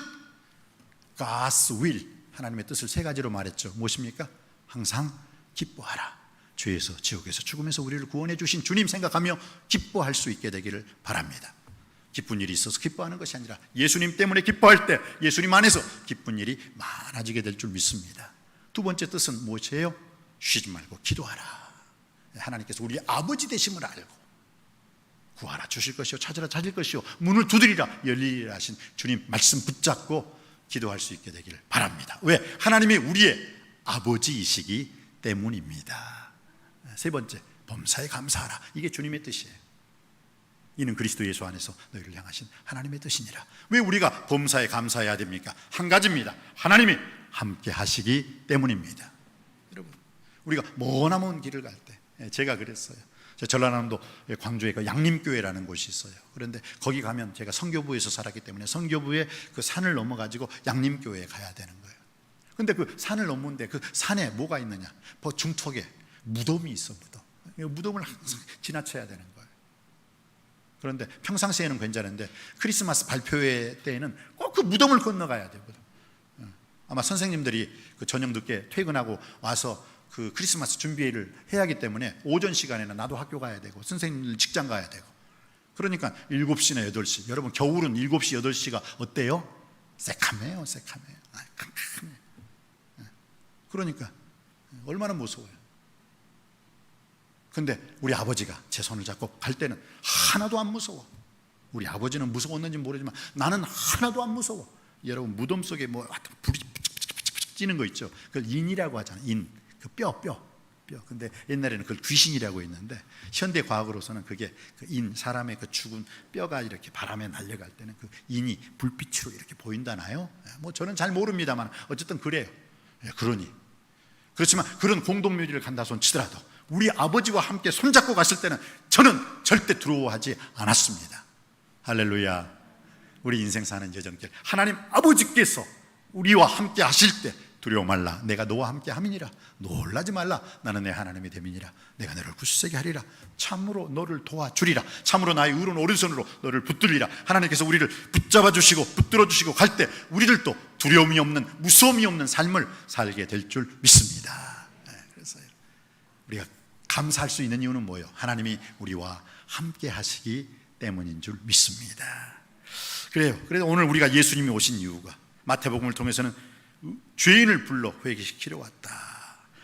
God's will, 하나님의 뜻을 세 가지로 말했죠. 무엇입니까? 항상 기뻐하라. 죄에서, 지옥에서, 죽음에서 우리를 구원해 주신 주님 생각하며 기뻐할 수 있게 되기를 바랍니다. 기쁜 일이 있어서 기뻐하는 것이 아니라 예수님 때문에 기뻐할 때 예수님 안에서 기쁜 일이 많아지게 될 줄 믿습니다. 두 번째 뜻은 무엇이에요? 쉬지 말고 기도하라. 하나님께서 우리 아버지 되심을 알고 구하라 주실 것이요, 찾으라 찾을 것이요, 문을 두드리라 열리리라 하신 주님 말씀 붙잡고 기도할 수 있게 되기를 바랍니다. 왜? 하나님이 우리의 아버지이시기 때문입니다. 세 번째, 범사에 감사하라. 이게 주님의 뜻이에요. 이는 그리스도 예수 안에서 너희를 향하신 하나님의 뜻이니라. 왜 우리가 범사에 감사해야 됩니까? 한 가지입니다. 하나님이 함께 하시기 때문입니다. 여러분, 우리가 머나먼 길을 갈 때, 제가 그랬어요. 전라남도 광주에 그 양림교회라는 곳이 있어요. 그런데 거기 가면 제가 선교부에서 살았기 때문에 선교부의 그 산을 넘어가지고 양림교회에 가야 되는 거예요. 근데 그 산을 넘는데 그 산에 뭐가 있느냐? 중턱에 무덤이 있어. 무덤을 항상 지나쳐야 되는 거예요. 그런데 평상시에는 괜찮은데 크리스마스 발표회 때에는 꼭 그 무덤을 건너가야 되거든. 아마 선생님들이 그 저녁 늦게 퇴근하고 와서 그 크리스마스 준비를 해야 하기 때문에 오전 시간에는 나도 학교 가야 되고 선생님들 직장 가야 되고, 그러니까 7시나 8시, 여러분 겨울은 7시, 8시가 어때요? 새카매요. 캄캄해. 그러니까 얼마나 무서워요. 근데 우리 아버지가 제 손을 잡고 갈 때는 하나도 안 무서워. 우리 아버지는 무서웠는지 모르지만 나는 하나도 안 무서워. 여러분 무덤 속에 뭐 불이 찌는 거 있죠. 그걸 인이라고 하잖아요. 인, 그 뼈. 근데 옛날에는 그걸 귀신이라고 했는데 현대 과학으로서는 그게 그 인, 사람의 그 죽은 뼈가 이렇게 바람에 날려갈 때는 그 인이 불빛으로 이렇게 보인다나요? 뭐 저는 잘 모릅니다만 어쨌든 그래요. 그렇지만 그런 공동묘지를 간다 손 치더라도 우리 아버지와 함께 손잡고 갔을 때는 저는 절대 두려워하지 않았습니다. 할렐루야. 우리 인생 사는 여정길 하나님 아버지께서 우리와 함께 하실 때 두려워 말라. 내가 너와 함께 함이니라. 놀라지 말라. 나는 내 하나님이 됨이니라. 내가 너를 굳세게 하리라. 참으로 너를 도와주리라. 참으로 나의 의로운 오른손으로 너를 붙들리라. 하나님께서 우리를 붙잡아 주시고 붙들어 주시고 갈 때 우리들도 두려움이 없는, 무서움이 없는 삶을 살게 될 줄 믿습니다. 그래서 우리가 감사할 수 있는 이유는 뭐예요? 하나님이 우리와 함께 하시기 때문인 줄 믿습니다. 그래요. 그래서 오늘 우리가 예수님이 오신 이유가 마태복음을 통해서는 죄인을 불러 회개시키려 왔다.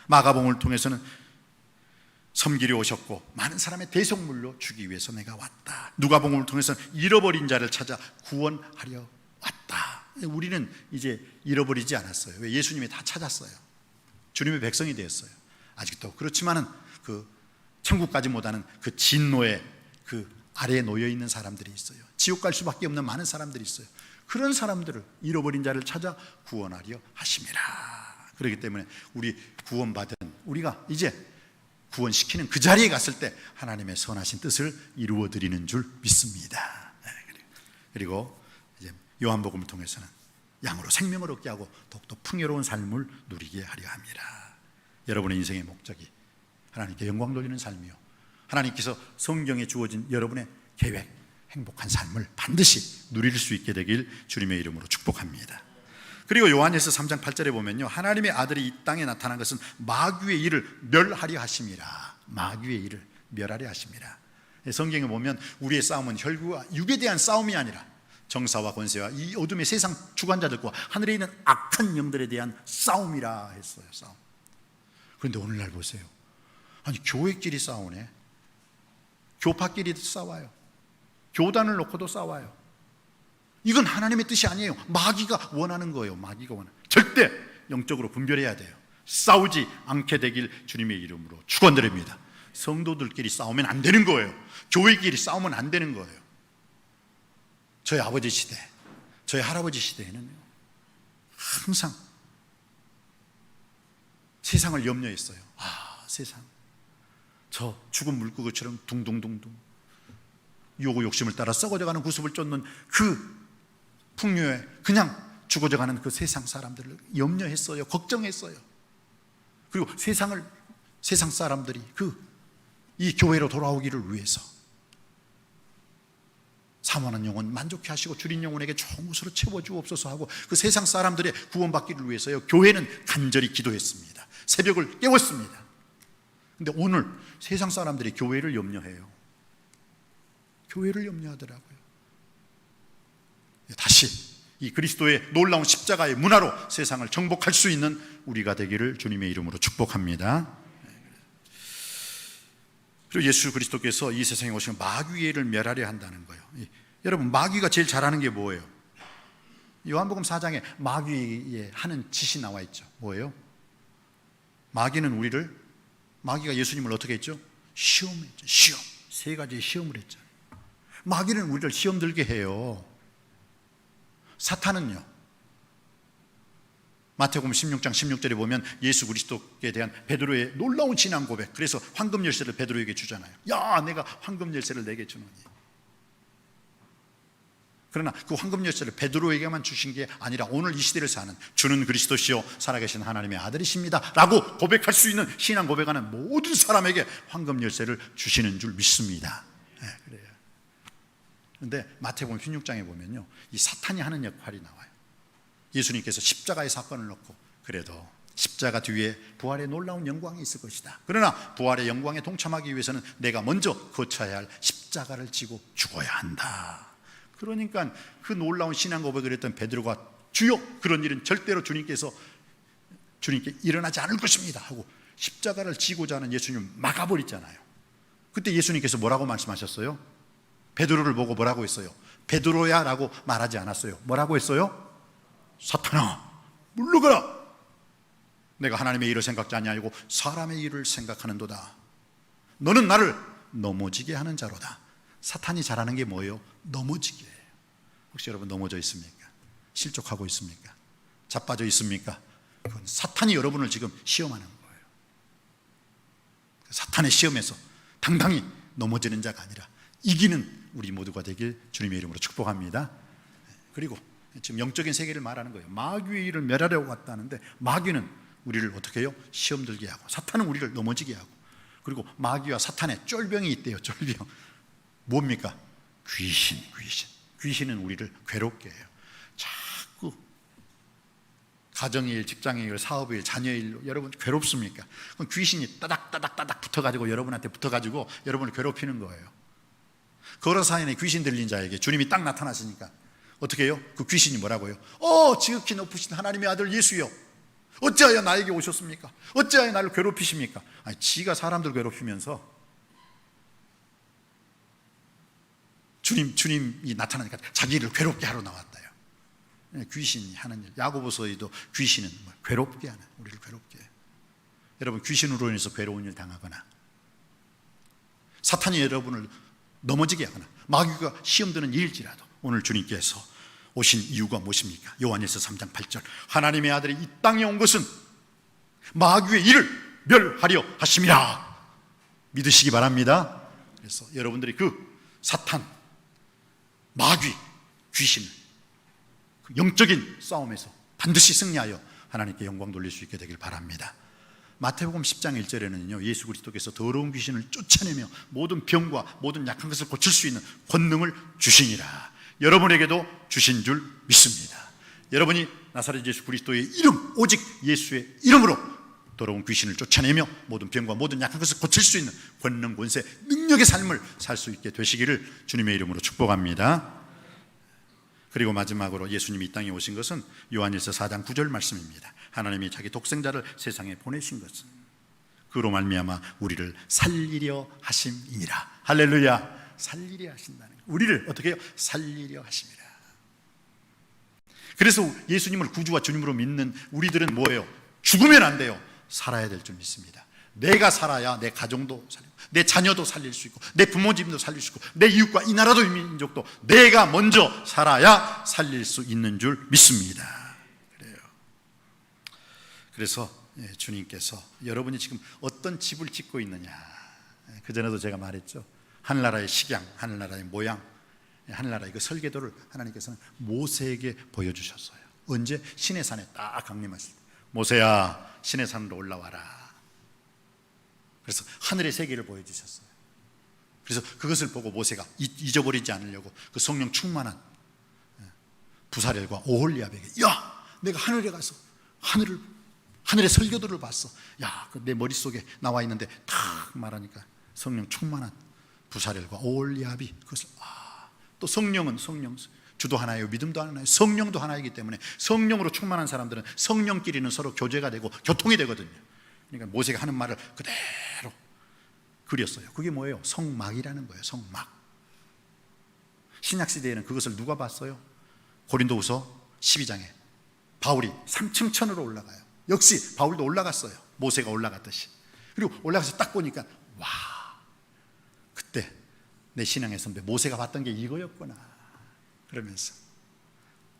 마가복음을 통해서는 섬기려 오셨고 많은 사람의 대속물로 주기 위해서 내가 왔다. 누가복음을 통해서는 잃어버린 자를 찾아 구원하려 왔다. 우리는 이제 잃어버리지 않았어요. 왜? 예수님이 다 찾았어요. 주님의 백성이 되었어요. 아직도 그렇지만은 그 천국까지 못하는 그 진노의 그 아래에 놓여 있는 사람들이 있어요. 지옥 갈 수밖에 없는 많은 사람들이 있어요. 그런 사람들을, 잃어버린 자를 찾아 구원하려 하심이라. 그렇기 때문에 우리 구원받은 우리가 이제 구원시키는 그 자리에 갔을 때 하나님의 선하신 뜻을 이루어 드리는 줄 믿습니다. 그리고 이제 요한복음을 통해서는 양으로 생명을 얻게 하고 더욱더 풍요로운 삶을 누리게 하려 함이라. 여러분의 인생의 목적이 하나님께 영광 돌리는 삶이요, 하나님께서 성경에 주어진 여러분의 계획, 행복한 삶을 반드시 누릴 수 있게 되길 주님의 이름으로 축복합니다. 그리고 요한일서 3장 8절에 보면요, 하나님의 아들이 이 땅에 나타난 것은 마귀의 일을 멸하려 하심이라. 마귀의 일을 멸하려 하심이라. 성경에 보면 우리의 싸움은 혈과 육에 대한 싸움이 아니라 정사와 권세와 이 어둠의 세상 주관자들과 하늘에 있는 악한 영들에 대한 싸움이라 했어요. 싸움. 그런데 오늘날 보세요. 아니, 교회끼리 싸우네. 교파끼리도 싸워요. 교단을 놓고도 싸워요. 이건 하나님의 뜻이 아니에요. 마귀가 원하는 거예요. 마귀가 원하는. 절대 영적으로 분별해야 돼요. 싸우지 않게 되길 주님의 이름으로 축원드립니다. 성도들끼리 싸우면 안 되는 거예요. 교회끼리 싸우면 안 되는 거예요. 저희 아버지 시대, 저희 할아버지 시대에는 항상 세상을 염려했어요. 세상, 저 죽은 물고기처럼 둥둥둥둥 요구 욕심을 따라 썩어져가는 구습을 쫓는 그 풍요에 그냥 죽어져가는 그 세상 사람들을 염려했어요. 걱정했어요. 그리고 세상 사람들이 이 교회로 돌아오기를 위해서 사모하는 영혼 만족해 하시고 줄인 영혼에게 좋은 것으로 채워주옵소서 하고 그 세상 사람들의 구원받기를 위해서요, 교회는 간절히 기도했습니다. 새벽을 깨웠습니다. 근데 오늘 세상 사람들이 교회를 염려해요. 교회를 염려하더라고요. 다시 이 그리스도의 놀라운 십자가의 문화로 세상을 정복할 수 있는 우리가 되기를 주님의 이름으로 축복합니다. 그리고 예수 그리스도께서 이 세상에 오시면 마귀의 일을 멸하려 한다는 거예요. 여러분, 마귀가 제일 잘하는 게 뭐예요? 요한복음 4장에 마귀의 하는 짓이 나와 있죠. 뭐예요? 마귀가 예수님을 어떻게 했죠? 시험했죠. 시험. 3가지의 시험을 했죠. 마귀는 우리를 시험 들게 해요. 사탄은요, 마태복음 16장 16절에 보면 예수 그리스도에 대한 베드로의 놀라운 신앙 고백, 그래서 황금 열쇠를 베드로에게 주잖아요. 야, 내가 황금 열쇠를 내게 주노니. 그러나 그 황금 열쇠를 베드로에게만 주신 게 아니라 오늘 이 시대를 사는 주는 그리스도시요 살아계신 하나님의 아들이십니다 라고 고백할 수 있는 신앙 고백하는 모든 사람에게 황금 열쇠를 주시는 줄 믿습니다. 그래요. 그런데 마태복음 16장에 보면요, 이 사탄이 하는 역할이 나와요. 예수님께서 십자가의 사건을 놓고 그래도 십자가 뒤에 부활의 놀라운 영광이 있을 것이다. 그러나 부활의 영광에 동참하기 위해서는 내가 먼저 거쳐야 할 십자가를 지고 죽어야 한다. 그러니까 그 놀라운 신앙 고백을 했던 베드로가 주여, 그런 일은 절대로 주님께 일어나지 않을 것입니다 하고 십자가를 지고자 하는 예수님을 막아버렸잖아요. 그때 예수님께서 뭐라고 말씀하셨어요? 베드로를 보고 뭐라고 했어요? 베드로야 라고 말하지 않았어요. 뭐라고 했어요? 사탄아, 물러가라. 내가 하나님의 일을 생각지 아니하고 사람의 일을 생각하는도다. 너는 나를 넘어지게 하는 자로다. 사탄이 잘하는 게 뭐예요? 넘어지게 해요. 혹시 여러분 넘어져 있습니까? 실족하고 있습니까? 자빠져 있습니까? 그건 사탄이 여러분을 지금 시험하는 거예요. 사탄의 시험에서 당당히 넘어지는 자가 아니라 이기는 우리 모두가 되길 주님의 이름으로 축복합니다. 그리고 지금 영적인 세계를 말하는 거예요. 마귀의 일을 멸하려고 왔다는데 마귀는 우리를 어떻게 해요? 시험 들게 하고, 사탄은 우리를 넘어지게 하고, 그리고 마귀와 사탄의 쫄병이 있대요. 쫄병. 뭡니까? 귀신은 우리를 괴롭게 해요. 자꾸 가정의 일, 직장의 일, 사업의 일, 자녀의 일로 여러분 괴롭습니까? 그럼 귀신이 따닥 붙어가지고 여러분한테 붙어가지고 여러분을 괴롭히는 거예요. 거라사인에 귀신 들린 자에게 주님이 딱 나타나시니까 어떻게 해요? 그 귀신이 뭐라고 해요? 지극히 높으신 하나님의 아들 예수여, 어찌하여 나에게 오셨습니까? 어찌하여 나를 괴롭히십니까? 아니, 지가 사람들 괴롭히면서 주님이 나타나니까 자기를 괴롭게 하러 나왔다요. 귀신이 하는 일. 야고보서에도 귀신은 괴롭게 하는, 우리를 괴롭게 해요. 여러분, 귀신으로 인해서 괴로운 일 당하거나 사탄이 여러분을 넘어지게 하거나 마귀가 시험드는 일일지라도 오늘 주님께서 오신 이유가 무엇입니까? 요한일서 3장 8절, 하나님의 아들이 이 땅에 온 것은 마귀의 일을 멸하려 하심이라 믿으시기 바랍니다. 그래서 여러분들이 그 사탄, 마귀, 귀신, 그 영적인 싸움에서 반드시 승리하여 하나님께 영광 돌릴 수 있게 되길 바랍니다. 마태복음 10장 1절에는요, 예수 그리스도께서 더러운 귀신을 쫓아내며 모든 병과 모든 약한 것을 고칠 수 있는 권능을 주시니라. 여러분에게도 주신 줄 믿습니다. 여러분이 나사렛 예수 그리스도의 이름, 오직 예수의 이름으로 더러운 귀신을 쫓아내며 모든 병과 모든 약한 것을 고칠 수 있는 권능, 권세, 능력의 삶을 살 수 있게 되시기를 주님의 이름으로 축복합니다. 그리고 마지막으로 예수님이 이 땅에 오신 것은 요한일서 4장 9절 말씀입니다. 하나님이 자기 독생자를 세상에 보내신 것은 그로 말미암아 우리를 살리려 하심이니라. 할렐루야. 살리려 하신다는 거예요. 우리를 어떻게 해요? 살리려 하심이라. 그래서 예수님을 구주와 주님으로 믿는 우리들은 뭐예요? 죽으면 안 돼요. 살아야 될 줄 믿습니다. 내가 살아야 내 가정도 살리고 내 자녀도 살릴 수 있고 내 부모님도 살릴 수 있고 내 이웃과 이 나라도 이 민족도 내가 먼저 살아야 살릴 수 있는 줄 믿습니다. 그래요. 그래서 주님께서 여러분이 지금 어떤 집을 짓고 있느냐, 그전에도 제가 말했죠. 하늘나라의 식양, 하늘나라의 모양, 하늘나라의 그 설계도를 하나님께서는 모세에게 보여주셨어요. 언제? 시내산에 딱 강림하실 때, 모세야 시내산으로 올라와라. 그래서 하늘의 세계를 보여주셨어요. 그래서 그것을 보고 모세가 잊어버리지 않으려고 그 성령 충만한 부사렐과 오홀리압에게, 야, 내가 하늘에 가서 하늘의 설교들을 봤어. 야, 내 머릿속에 나와 있는데 탁 말하니까 성령 충만한 부사렐과 오홀리압이 그것을, 또 성령은 성령, 주도 하나예요, 믿음도 하나예요, 성령도 하나이기 때문에 성령으로 충만한 사람들은 성령끼리는 서로 교제가 되고 교통이 되거든요. 그러니까 모세가 하는 말을 그대로 그렸어요. 그게 뭐예요? 성막이라는 거예요. 성막. 신약시대에는 그것을 누가 봤어요? 고린도후서 12장에 바울이 3층 천으로 올라가요. 역시 바울도 올라갔어요. 모세가 올라갔듯이. 그리고 올라가서 딱 보니까, 와, 그때 내 신앙의 선배 모세가 봤던 게 이거였구나 그러면서,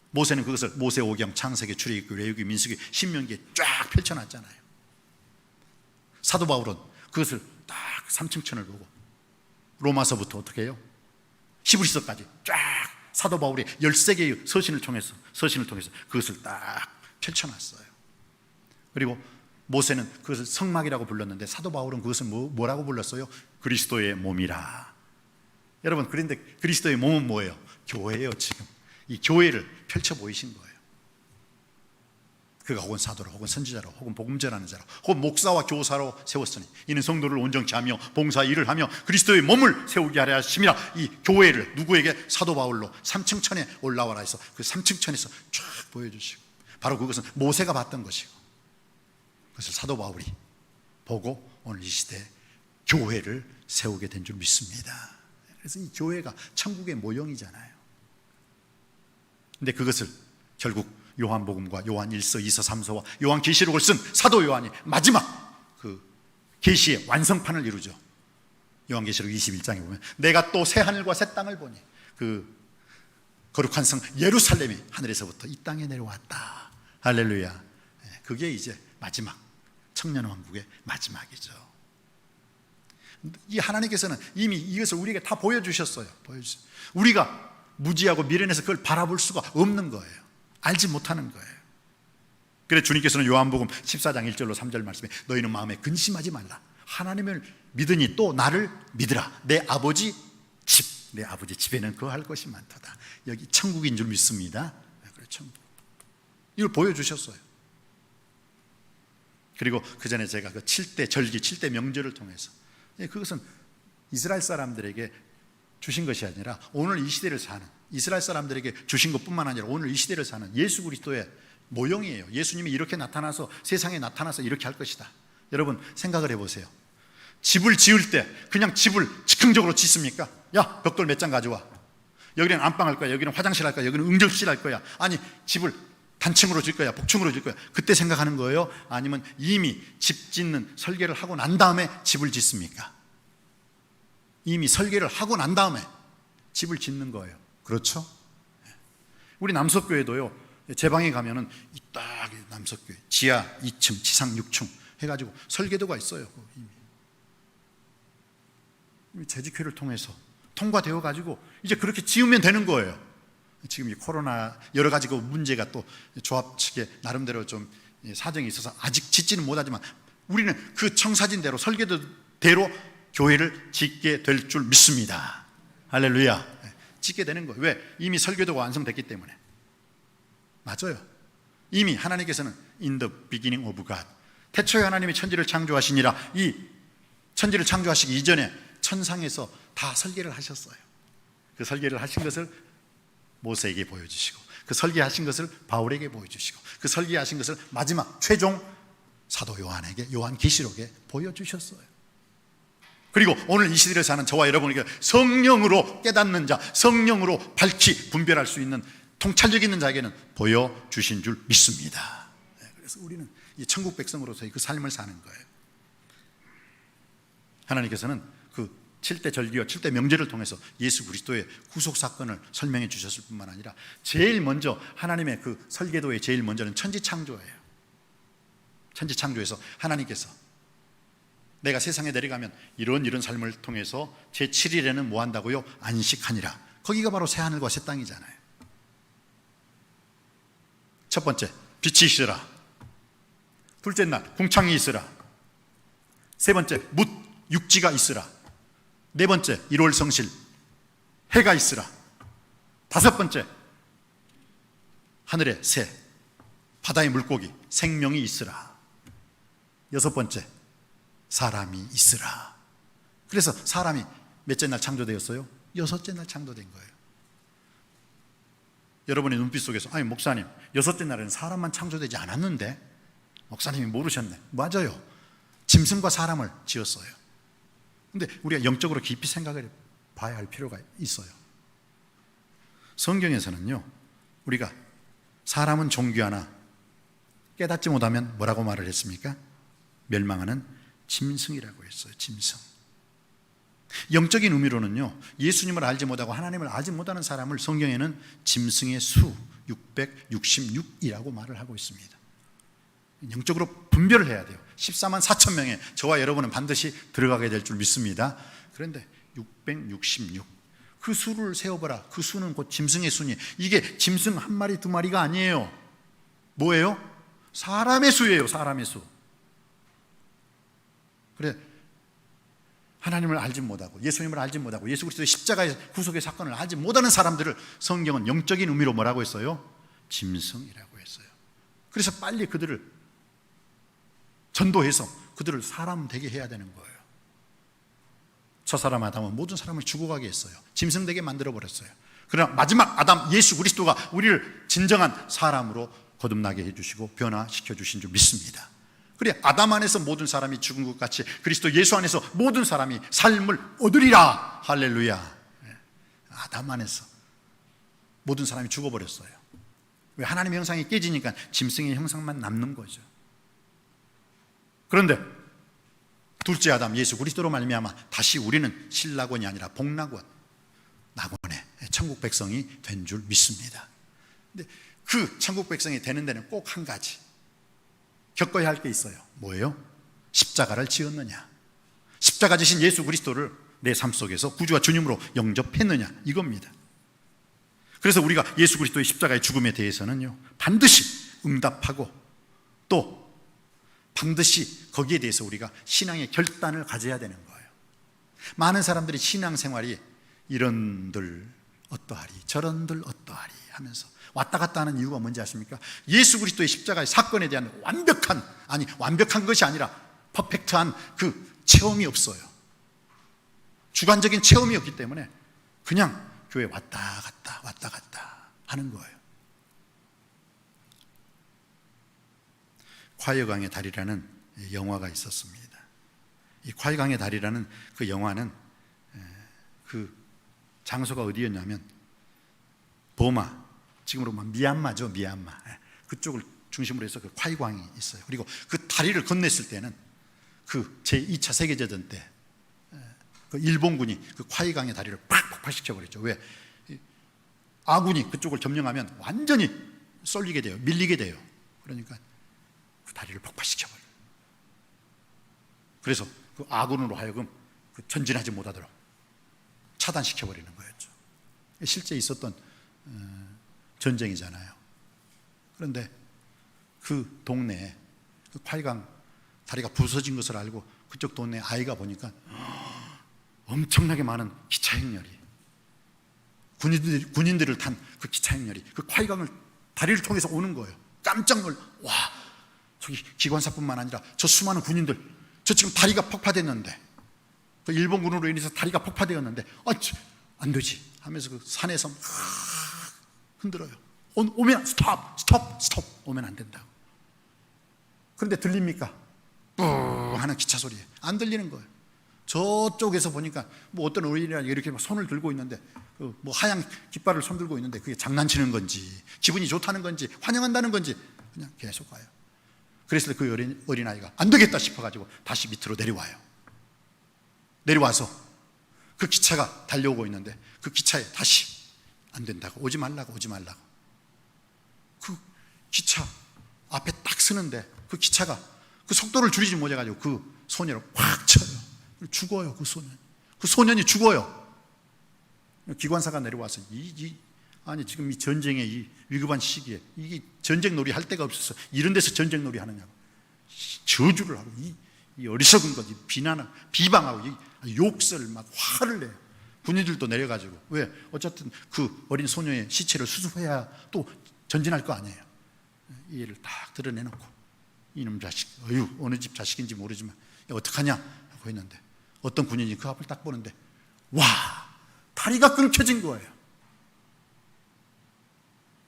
모세는 그것을 모세오경, 창세기, 출애굽기, 레위기, 민수기, 신명기에 쫙 펼쳐놨잖아요. 사도 바울은 그것을 딱 3층 천을 보고 로마서부터 어떻게 해요? 히브리서까지 쫙 사도 바울이 13개의 서신을 통해서 그것을 딱 펼쳐놨어요. 그리고 모세는 그것을 성막이라고 불렀는데 사도 바울은 그것을 뭐라고 불렀어요? 그리스도의 몸이라. 여러분, 그런데 그리스도의 몸은 뭐예요? 교회예요. 지금 이 교회를 펼쳐 보이신 거예요. 그가 혹은 사도로, 혹은 선지자로, 혹은 복음 전하는 자로, 혹은 목사와 교사로 세웠으니 이는 성도를 온전케 하며 봉사 일을 하며 그리스도의 몸을 세우게 하려 하심이라. 이 교회를 누구에게? 사도 바울로 3층 천에 올라와라 해서 그 3층 천에서 쫙 보여주시고, 바로 그것은 모세가 봤던 것이고 그것을 사도 바울이 보고 오늘 이 시대에 교회를 세우게 된 줄 믿습니다. 그래서 이 교회가 천국의 모형이잖아요. 근데 그것을 결국 요한복음과 요한 1서, 2서, 3서와 요한계시록을 쓴 사도 요한이 마지막 그 계시의 완성판을 이루죠. 요한계시록 21장에 보면 내가 또 새 하늘과 새 땅을 보니 그 거룩한 성 예루살렘이 하늘에서부터 이 땅에 내려왔다. 할렐루야. 그게 이제 마지막 청년왕국의 마지막이죠. 이 하나님께서는 이미 이것을 우리에게 다 보여주셨어요. 우리가 무지하고 미련해서 그걸 바라볼 수가 없는 거예요. 알지 못하는 거예요. 그래 주님께서는 요한복음 14장 1절로 3절 말씀에 너희는 마음에 근심하지 말라. 하나님을 믿으니 또 나를 믿으라. 내 아버지 집에는 거할 것이 많도다. 여기 천국인 줄 믿습니다. 그래, 천국. 이걸 보여주셨어요. 그리고 그 전에 제가 그 7대 절기, 7대 명절을 통해서 그것은 이스라엘 사람들에게 주신 것이 아니라 오늘 이 시대를 사는 이스라엘 사람들에게 주신 것뿐만 아니라 오늘 이 시대를 사는 예수 그리스도의 모형이에요. 예수님이 이렇게 나타나서 세상에 나타나서 이렇게 할 것이다. 여러분 생각을 해보세요. 집을 지을 때 그냥 집을 즉흥적으로 짓습니까? 야, 벽돌 몇 장 가져와. 여기는 안방 할 거야, 여기는 화장실 할 거야, 여기는 응접실 할 거야. 아니, 집을 단층으로 질 거야, 복층으로 질 거야. 그때 생각하는 거예요? 아니면 이미 집 짓는 설계를 하고 난 다음에 집을 짓습니까? 이미 설계를 하고 난 다음에 집을 짓는 거예요. 그렇죠? 우리 남석교회도요, 제 방에 가면은 딱 남석교회 지하 2층, 지상 6층 해가지고 설계도가 있어요. 이미 재직회를 통해서 통과되어 가지고 이제 그렇게 지으면 되는 거예요. 지금 이 코로나 여러 가지 그 문제가 또 조합 측에 나름대로 좀 사정이 있어서 아직 짓지는 못하지만 우리는 그 청사진대로 설계도대로 교회를 짓게 될 줄 믿습니다. 할렐루야. 짓게 되는 거예요. 왜? 이미 설계도가 완성됐기 때문에. 맞아요. 이미 하나님께서는 in the beginning of God, 태초에 하나님이 천지를 창조하시니라, 이 천지를 창조하시기 이전에 천상에서 다 설계를 하셨어요. 그 설계를 하신 것을 모세에게 보여주시고, 그 설계하신 것을 바울에게 보여주시고, 그 설계하신 것을 마지막 최종 사도 요한에게, 요한계시록에 보여주셨어요. 그리고 오늘 이 시대를 사는 저와 여러분에게 성령으로 깨닫는 자, 성령으로 밝히 분별할 수 있는 통찰력 있는 자에게는 보여주신 줄 믿습니다. 그래서 우리는 이 천국 백성으로서의 그 삶을 사는 거예요. 하나님께서는 그 7대 절기와 7대 명제를 통해서 예수 그리스도의 구속 사건을 설명해 주셨을 뿐만 아니라 제일 먼저 하나님의 그 설계도의 제일 먼저는 천지 창조예요. 천지 창조에서 하나님께서 내가 세상에 내려가면 이런 삶을 통해서 제7일에는 뭐 한다고요? 안식하니라. 거기가 바로 새하늘과 새 땅이잖아요. 첫 번째, 빛이 있으라. 둘째 날, 궁창이 있으라. 세 번째, 뭇 육지가 있으라. 네 번째, 일월 성실, 해가 있으라. 다섯 번째, 하늘의 새, 바다의 물고기, 생명이 있으라. 여섯 번째, 사람이 있으라. 그래서 사람이 몇째 날 창조되었어요? 여섯째 날 창조된 거예요. 여러분의 눈빛 속에서 아니 목사님, 여섯째 날에는 사람만 창조되지 않았는데 목사님이 모르셨네. 맞아요. 짐승과 사람을 지었어요. 근데 우리가 영적으로 깊이 생각을 봐야 할 필요가 있어요. 성경에서는요, 우리가 사람은 존귀하나 깨닫지 못하면 뭐라고 말을 했습니까? 멸망하는 짐승이라고 했어요. 짐승. 영적인 의미로는요, 예수님을 알지 못하고 하나님을 알지 못하는 사람을 성경에는 짐승의 수 666이라고 말을 하고 있습니다. 영적으로 분별을 해야 돼요. 14만 4천 명의 저와 여러분은 반드시 들어가게 될 줄 믿습니다. 그런데 666, 그 수를 세어보라. 그 수는 곧 짐승의 수니, 이게 짐승 한 마리 두 마리가 아니에요. 뭐예요? 사람의 수예요. 사람의 수. 그래, 하나님을 알지 못하고 예수님을 알지 못하고 예수 그리스도의 십자가의 구속의 사건을 알지 못하는 사람들을 성경은 영적인 의미로 뭐라고 했어요? 짐승이라고 했어요. 그래서 빨리 그들을 전도해서 그들을 사람 되게 해야 되는 거예요. 첫사람 아담은 모든 사람을 죽어가게 했어요. 짐승 되게 만들어버렸어요. 그러나 마지막 아담 예수 그리스도가 우리를 진정한 사람으로 거듭나게 해주시고 변화시켜 주신 줄 믿습니다. 그래, 아담 안에서 모든 사람이 죽은 것 같이 그리스도 예수 안에서 모든 사람이 삶을 얻으리라. 할렐루야. 아담 안에서 모든 사람이 죽어버렸어요. 왜? 하나님의 형상이 깨지니까 짐승의 형상만 남는 거죠. 그런데 둘째 아담 예수 그리스도로 말미암아 다시 우리는 신락원이 아니라 복락원, 낙원의 천국 백성이 된 줄 믿습니다. 근데 그 천국 백성이 되는 데는 꼭 한 가지 겪어야 할 게 있어요. 뭐예요? 십자가를 지었느냐, 십자가 지신 예수 그리스도를 내 삶 속에서 구주와 주님으로 영접했느냐, 이겁니다. 그래서 우리가 예수 그리스도의 십자가의 죽음에 대해서는요, 반드시 응답하고 또 반드시 거기에 대해서 우리가 신앙의 결단을 가져야 되는 거예요. 많은 사람들이 신앙생활이 이런들 어떠하리 저런들 어떠하리 하면서 왔다 갔다 하는 이유가 뭔지 아십니까? 예수 그리스도의 십자가의 사건에 대한 완벽한 것이 아니라 퍼펙트한 그 체험이 없어요. 주관적인 체험이 없기 때문에 그냥 교회 왔다 갔다 하는 거예요. 콰이어강의 다리라는 영화가 있었습니다. 이 콰이강의 다리라는 그 영화는 그 장소가 어디였냐면 버마, 지금으로 미얀마죠. 미얀마. 그쪽을 중심으로 해서 그 콰이강이 있어요. 그리고 그 다리를 건넸을 때는 그 제2차 세계대전 때 그 일본군이 그 콰이강의 다리를 팍 폭파시켜버렸죠. 왜? 아군이 그쪽을 점령하면 완전히 쏠리게 돼요. 밀리게 돼요. 그러니까 그 다리를 폭파시켜버려요. 그래서 그 아군으로 하여금 그 전진하지 못하도록 차단시켜버리는 거였죠. 실제 있었던 전쟁이잖아요. 그런데 그 동네에 그 콰이강 다리가 부서진 것을 알고 그쪽 동네 아이가 보니까 엄청나게 많은 기차 행렬이, 군인들을 탄 그 기차 행렬이 그 콰이강을 다리를 통해서 오는 거예요. 깜짝 놀라. 와, 저기 기관사뿐만 아니라 저 수많은 군인들, 저 지금 다리가 폭파됐는데, 그 일본군으로 인해서 다리가 폭파되었는데 안 되지 하면서 그 산에서 막 흔들어요. 오면 스톱 오면 안 된다고. 그런데 들립니까? 뿌 하는 기차 소리 안 들리는 거예요. 저쪽에서 보니까 뭐 어떤 어린이가 이렇게 막 손을 들고 있는데 뭐 하얀 깃발을 손 들고 있는데 그게 장난치는 건지 기분이 좋다는 건지 환영한다는 건지 그냥 계속 가요. 그래서 그 어린아이가 안 되겠다 싶어가지고 다시 밑으로 내려와요. 내려와서 그 기차가 달려오고 있는데 그 기차에 다시 안 된다고, 오지 말라고. 그 기차 앞에 딱 서는데 그 기차가 그 속도를 줄이지 못해가지고 그 소년을 확 쳐요. 죽어요. 그 소년이 죽어요. 기관사가 내려와서 아니 지금 이 전쟁의 이 위급한 시기에 이게 전쟁 놀이 할 데가 없어서 이런 데서 전쟁 놀이 하느냐고 저주를 하고 이 어리석은 것 비방하고 욕설 막 화를 내요. 군인들도 내려가지고 왜 어쨌든 그 어린 소녀의 시체를 수습해야 또 전진할 거 아니에요. 이 애를 딱 드러내놓고 이놈 자식, 어느 집 자식인지 모르지만 어떡하냐 하고 했는데 어떤 군인이 그 앞을 딱 보는데 와, 다리가 끊겨진 거예요.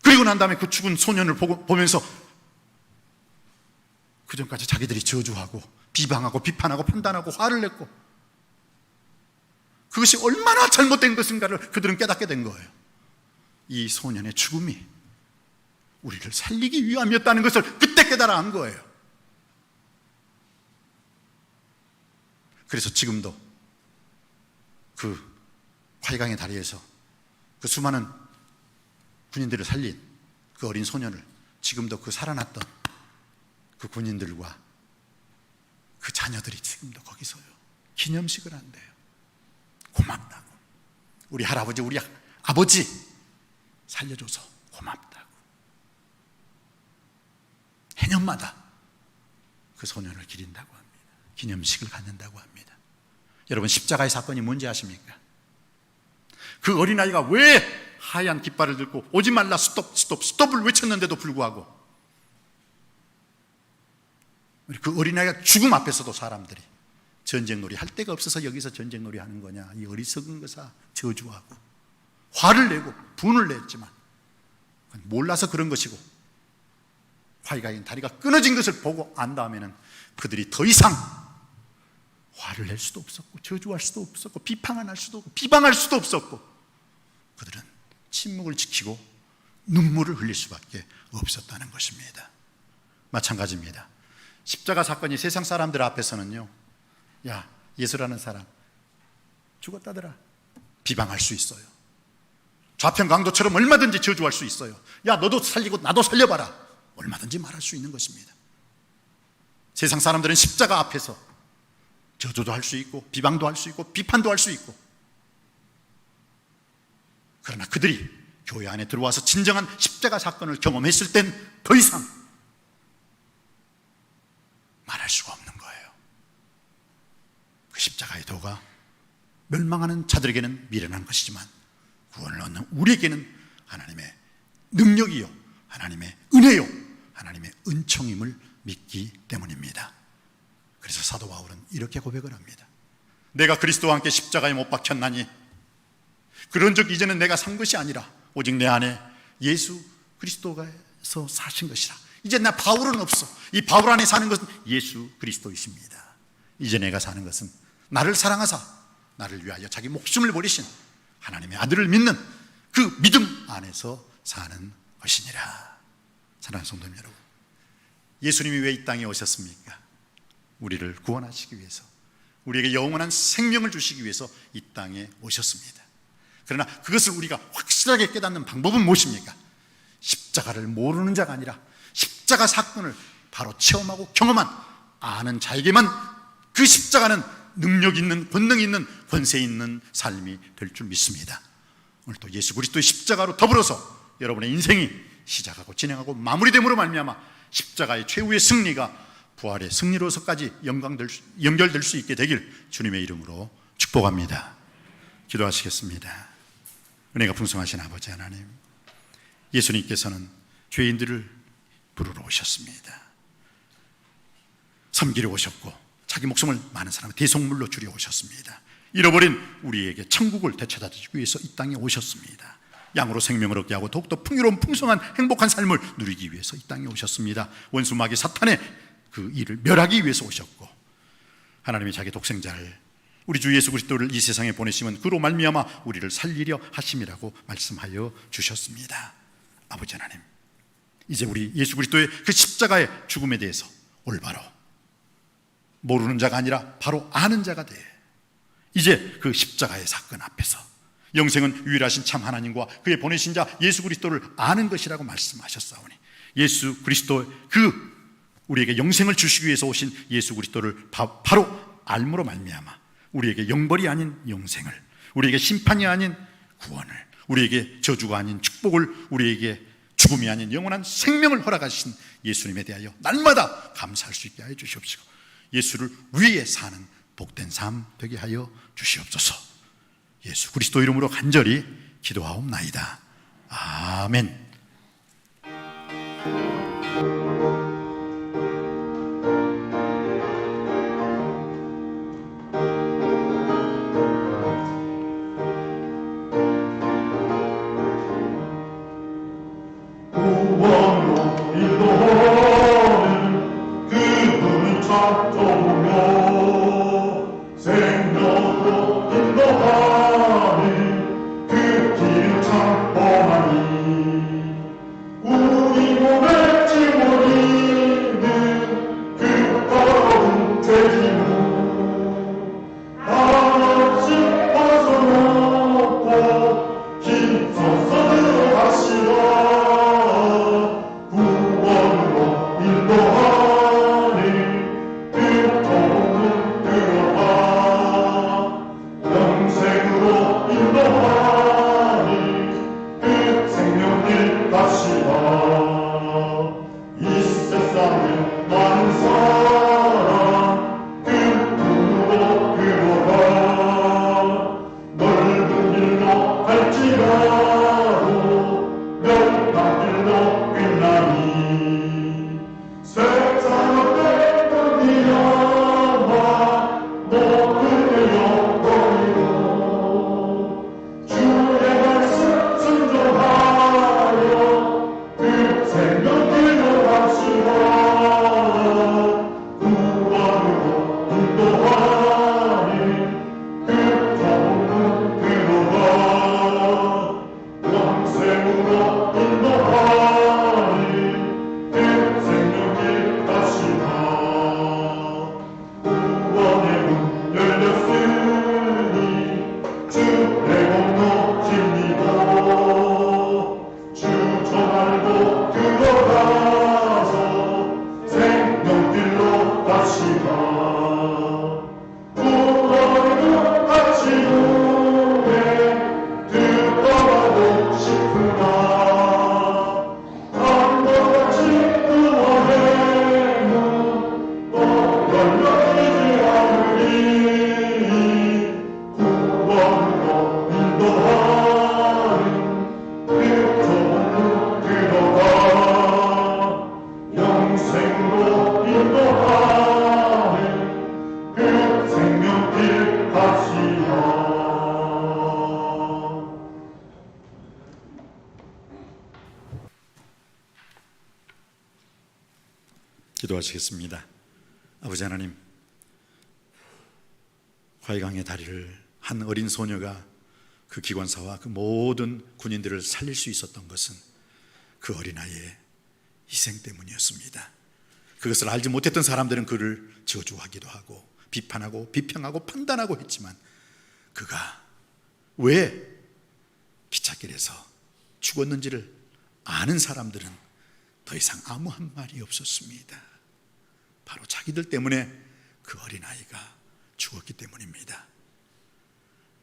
그리고 난 다음에 그 죽은 소년을 보면서 그 전까지 자기들이 저주하고 비방하고 비판하고 판단하고 화를 냈고 그것이 얼마나 잘못된 것인가를 그들은 깨닫게 된 거예요. 이 소년의 죽음이 우리를 살리기 위함이었다는 것을 그때 깨달아 한 거예요. 그래서 지금도 그 화이강의 다리에서 그 수많은 군인들을 살린 그 어린 소년을 지금도 그 살아났던 그 군인들과 그 자녀들이 지금도 거기서요 기념식을 한대요. 고맙다고. 우리 할아버지, 우리 아버지 살려줘서 고맙다고. 해년마다 그 소년을 기린다고 합니다. 기념식을 갖는다고 합니다. 여러분, 십자가의 사건이 뭔지 아십니까? 그 어린아이가 왜 하얀 깃발을 들고 오지 말라 스톱을 외쳤는데도 불구하고 그 어린아이가 죽음 앞에서도 사람들이 전쟁놀이 할 데가 없어서 여기서 전쟁놀이 하는 거냐, 이 어리석은 것아 저주하고 화를 내고 분을 냈지만 몰라서 그런 것이고 화이가인 다리가 끊어진 것을 보고 안 다음에는 그들이 더 이상 화를 낼 수도 없었고 저주할 수도 없었고 비판할 수도 없고 비방할 수도 없었고 그들은 침묵을 지키고 눈물을 흘릴 수밖에 없었다는 것입니다. 마찬가지입니다. 십자가 사건이 세상 사람들 앞에서는요, 야, 예수라는 사람 죽었다더라 비방할 수 있어요. 좌편 강도처럼 얼마든지 저주할 수 있어요. 야, 너도 살리고 나도 살려봐라 얼마든지 말할 수 있는 것입니다. 세상 사람들은 십자가 앞에서 저주도 할 수 있고 비방도 할 수 있고 비판도 할 수 있고, 그러나 그들이 교회 안에 들어와서 진정한 십자가 사건을 경험했을 땐 더 이상 말할 수가 없는 거예요. 그 십자가의 도가 멸망하는 자들에게는 미련한 것이지만 구원을 얻는 우리에게는 하나님의 능력이요 하나님의 은혜요 하나님의 은총임을 믿기 때문입니다. 그래서 사도 바울은 이렇게 고백을 합니다. 내가 그리스도와 함께 십자가에 못 박혔나니 그런 적 이제는 내가 산 것이 아니라 오직 내 안에 예수 그리스도가서 사신 것이라. 이제 나 바울은 없어. 이 바울 안에 사는 것은 예수 그리스도이십니다. 이제 내가 사는 것은 나를 사랑하사 나를 위하여 자기 목숨을 버리신 하나님의 아들을 믿는 그 믿음 안에서 사는 것이니라. 사랑하는 성도님 여러분, 예수님이 왜 이 땅에 오셨습니까? 우리를 구원하시기 위해서, 우리에게 영원한 생명을 주시기 위해서 이 땅에 오셨습니다. 그러나 그것을 우리가 확실하게 깨닫는 방법은 무엇입니까? 십자가를 모르는 자가 아니라 십자가 사건을 바로 체험하고 경험한 아는 자에게만 그 십자가는 능력 있는, 권능 있는, 권세 있는 삶이 될 줄 믿습니다. 오늘 또 예수 그리스도의 십자가로 더불어서 여러분의 인생이 시작하고 진행하고 마무리됨으로 말미암아 십자가의 최후의 승리가 부활의 승리로서까지 연결될 수 있게 되길 주님의 이름으로 축복합니다. 기도하시겠습니다. 은혜가 풍성하신 아버지 하나님, 예수님께서는 죄인들을 부르러 오셨습니다. 섬기러 오셨고 자기 목숨을 많은 사람의 대속물로 주려 오셨습니다. 잃어버린 우리에게 천국을 되찾아 주시기 위해서 이 땅에 오셨습니다. 양으로 생명을 얻게 하고 더욱더 풍요로운 풍성한 행복한 삶을 누리기 위해서 이 땅에 오셨습니다. 원수 마귀 사탄의 그 일을 멸하기 위해서 오셨고, 하나님이 자기 독생자를, 우리 주 예수 그리스도를 이 세상에 보내시면 그로 말미암아 우리를 살리려 하심이라고 말씀하여 주셨습니다. 아버지 하나님, 이제 우리 예수 그리스도의 그 십자가의 죽음에 대해서 올바로 모르는 자가 아니라 바로 아는 자가 돼, 이제 그 십자가의 사건 앞에서 영생은 유일하신 참 하나님과 그의 보내신 자 예수 그리스도를 아는 것이라고 말씀하셨사오니, 예수 그리스도, 그 우리에게 영생을 주시기 위해서 오신 예수 그리스도를 바로 알므로 말미암아 우리에게 영벌이 아닌 영생을, 우리에게 심판이 아닌 구원을, 우리에게 저주가 아닌 축복을, 우리에게 죽음이 아닌 영원한 생명을 허락하신 예수님에 대하여 날마다 감사할 수 있게 하여 주시옵시고, 예수를 위해 사는 복된 삶 되게 하여 주시옵소서. 예수 그리스도 이름으로 간절히 기도하옵나이다. 아멘. 기도하시겠습니다. 아버지 하나님, 화이강의 다리를 한 어린 소녀가 그 기관사와 그 모든 군인들을 살릴 수 있었던 것은 그 어린아이의 희생 때문이었습니다. 그것을 알지 못했던 사람들은 그를 저주하기도 하고 비판하고 비평하고 판단하고 했지만, 그가 왜 기찻길에서 죽었는지를 아는 사람들은 더 이상 아무 한 말이 없었습니다. 바로 자기들 때문에 그 어린아이가 죽었기 때문입니다.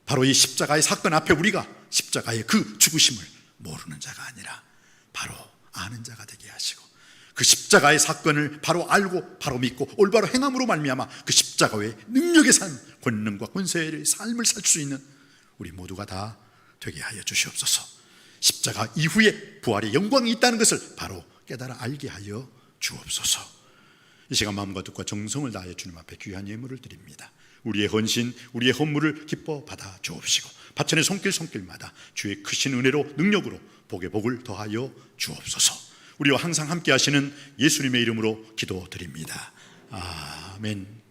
바로 이 십자가의 사건 앞에 우리가 십자가의 그 죽으심을 모르는 자가 아니라 바로 아는 자가 되게 하시고, 그 십자가의 사건을 바로 알고 바로 믿고 올바로 행함으로 말미암아 그 십자가의 능력의 삶, 권능과 권세의 삶을 살 수 있는 우리 모두가 다 되게 하여 주시옵소서. 십자가 이후에 부활의 영광이 있다는 것을 바로 깨달아 알게 하여 주옵소서. 이 시간 마음과 뜻과 정성을 다하여 주님 앞에 귀한 예물을 드립니다. 우리의 헌신, 우리의 헌물을 기뻐 받아 주옵시고 바천의 손길마다 주의 크신 은혜로 능력으로 복에 복을 더하여 주옵소서. 우리와 항상 함께 하시는 예수님의 이름으로 기도드립니다. 아멘.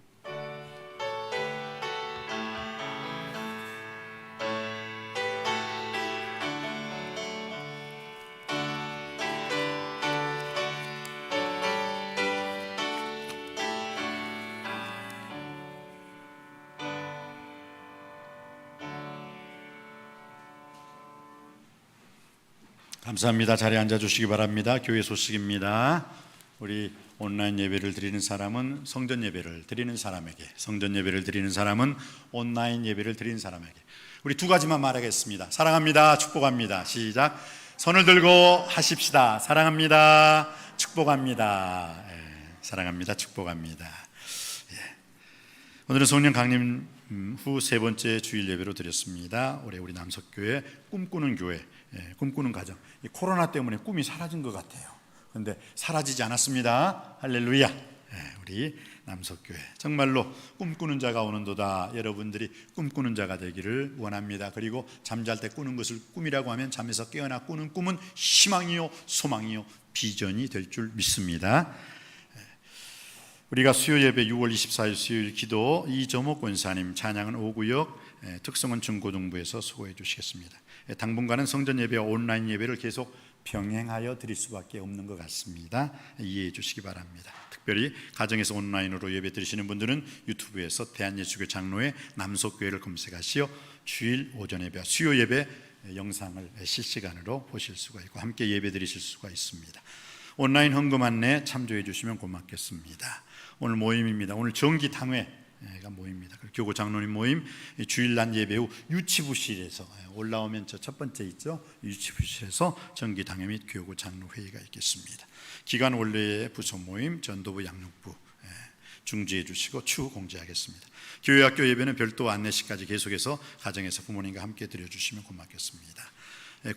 감사합니다. 자리에 앉아주시기 바랍니다. 교회 소식입니다. 우리 온라인 예배를 드리는 사람은 성전 예배를 드리는 사람에게, 성전 예배를 드리는 사람은 온라인 예배를 드리는 사람에게 우리 두 가지만 말하겠습니다. 사랑합니다. 축복합니다. 시작. 손을 들고 하십시다. 사랑합니다. 축복합니다. 사랑합니다. 축복합니다. 오늘은 성령 강림 후 세 번째 주일 예배로 드렸습니다. 올해 우리 남석교회 꿈꾸는 교회, 꿈꾸는 가정. 이 코로나 때문에 꿈이 사라진 것 같아요. 그런데 사라지지 않았습니다. 할렐루야. 우리 남석교회 정말로 꿈꾸는 자가 오는도다. 여러분들이 꿈꾸는 자가 되기를 원합니다. 그리고 잠잘 때 꾸는 것을 꿈이라고 하면 잠에서 깨어나 꾸는 꿈은 희망이요 소망이요 비전이 될 줄 믿습니다. 우리가 수요 예배 6월 24일 수요일 기도 이점옥 권사님, 찬양은 5구역, 특성은 중고등부에서 수고해 주시겠습니다. 당분간은 성전 예배와 온라인 예배를 계속 병행하여 드릴 수밖에 없는 것 같습니다. 이해해 주시기 바랍니다. 특별히 가정에서 온라인으로 예배 드리시는 분들은 유튜브에서 대한예수교 장로의 남석교회를 검색하시어 주일 오전 예배와 수요 예배 영상을 실시간으로 보실 수가 있고 함께 예배 드리실 수가 있습니다. 온라인 헌금 안내 참조해 주시면 고맙겠습니다. 오늘 모임입니다. 오늘 정기당회가 모임입니다. 교구 장로님 모임 주일날 예배 후 유치부실에서 올라오면 저 첫 번째 있죠. 유치부실에서 정기당회 및 교구 장로 회의가 있겠습니다. 기간 원래의 부서 모임 전도부 양육부 중지해 주시고 추후 공지하겠습니다. 교회학교 예배는 별도 안내식까지 계속해서 가정에서 부모님과 함께 드려주시면 고맙겠습니다.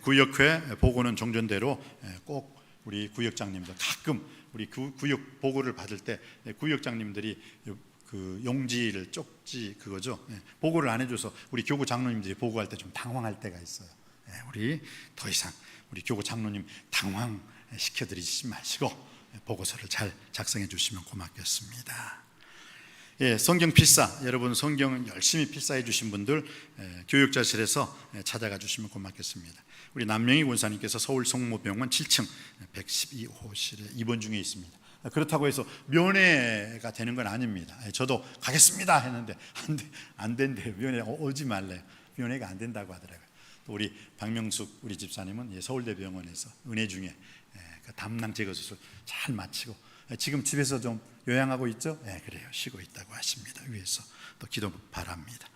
구역회 보고는 종전대로 꼭 우리 구역장님들 가끔 우리 구역 보고를 받을 때 구역장님들이 그 용지를 쪽지 그거죠. 보고를 안 해줘서 우리 교구 장로님들이 보고할 때 좀 당황할 때가 있어요. 우리 더 이상 우리 교구 장로님 당황 시켜드리지 마시고 보고서를 잘 작성해 주시면 고맙겠습니다. 성경 필사, 여러분 성경 열심히 필사해 주신 분들 교육자실에서 찾아가 주시면 고맙겠습니다. 우리 남명희 권사님께서 서울 성모병원 7층 112호실에 입원 중에 있습니다. 그렇다고 해서 면회가 되는 건 아닙니다. 저도 가겠습니다 했는데 안 된대요. 면회 오지 말래요. 면회가 안 된다고 하더라고요. 또 우리 박명숙 우리 집사님은 서울대병원에서 은혜 중에 담낭 제거 수술 잘 마치고 지금 집에서 좀 요양하고 있죠? 그래요. 쉬고 있다고 하십니다. 위에서 또 기도 바랍니다.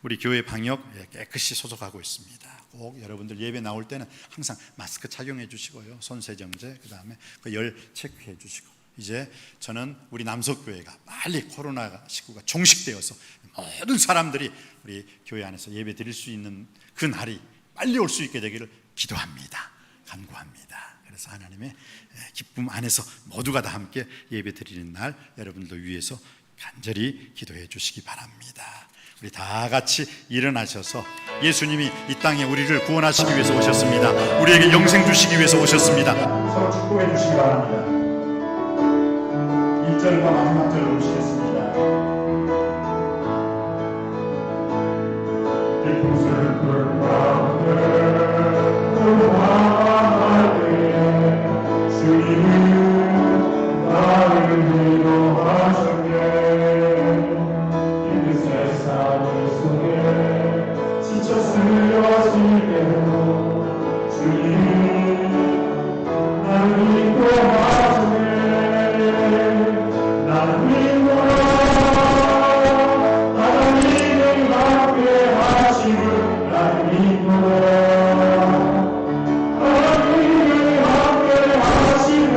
우리 교회 방역 깨끗이 소속하고 있습니다. 꼭 여러분들 예배 나올 때는 항상 마스크 착용해 주시고요. 손 세정제, 그 다음에 그 열 체크해 주시고 이제 저는 우리 남석교회가 빨리 코로나19가 종식되어서 모든 사람들이 우리 교회 안에서 예배 드릴 수 있는 그 날이 빨리 올 수 있게 되기를 기도합니다. 간구합니다. 그래서 하나님의 기쁨 안에서 모두가 다 함께 예배 드리는 날 여러분들 위해서 간절히 기도해 주시기 바랍니다. 우리 다 같이 일어나셔서 예수님이 이 땅에 우리를 구원하시기 위해서 오셨습니다. 우리에게 영생 주시기 위해서 오셨습니다. 서로 축복해 주시기 바랍니다. 1절과 마지막 절을 보시겠습니다. 깊은 슬픔 가운데 주님은 나를 위로하셨네. 이 세상 속에 지쳐 쓰여질 때도 주님은 나를 위로하셨네. 나를 위로하라. 하나님은 함께 하시는 나를 위로하라. 하나님은 함께 하시는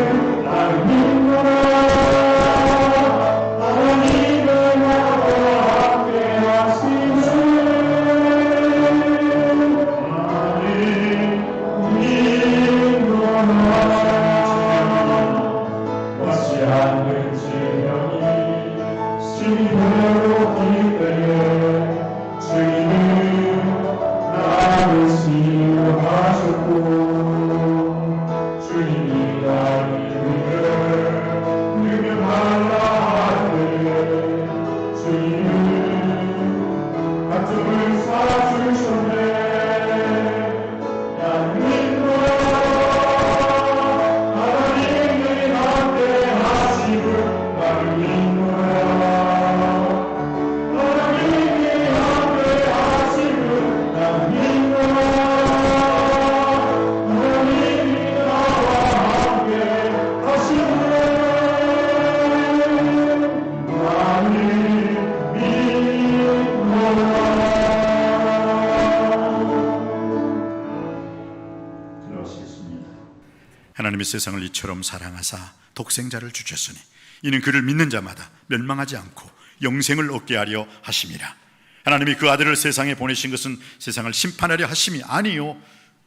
세상을 이처럼 사랑하사 독생자를 주셨으니 이는 그를 믿는 자마다 멸망하지 않고 영생을 얻게 하려 하심이라. 하나님이 그 아들을 세상에 보내신 것은 세상을 심판하려 하심이 아니요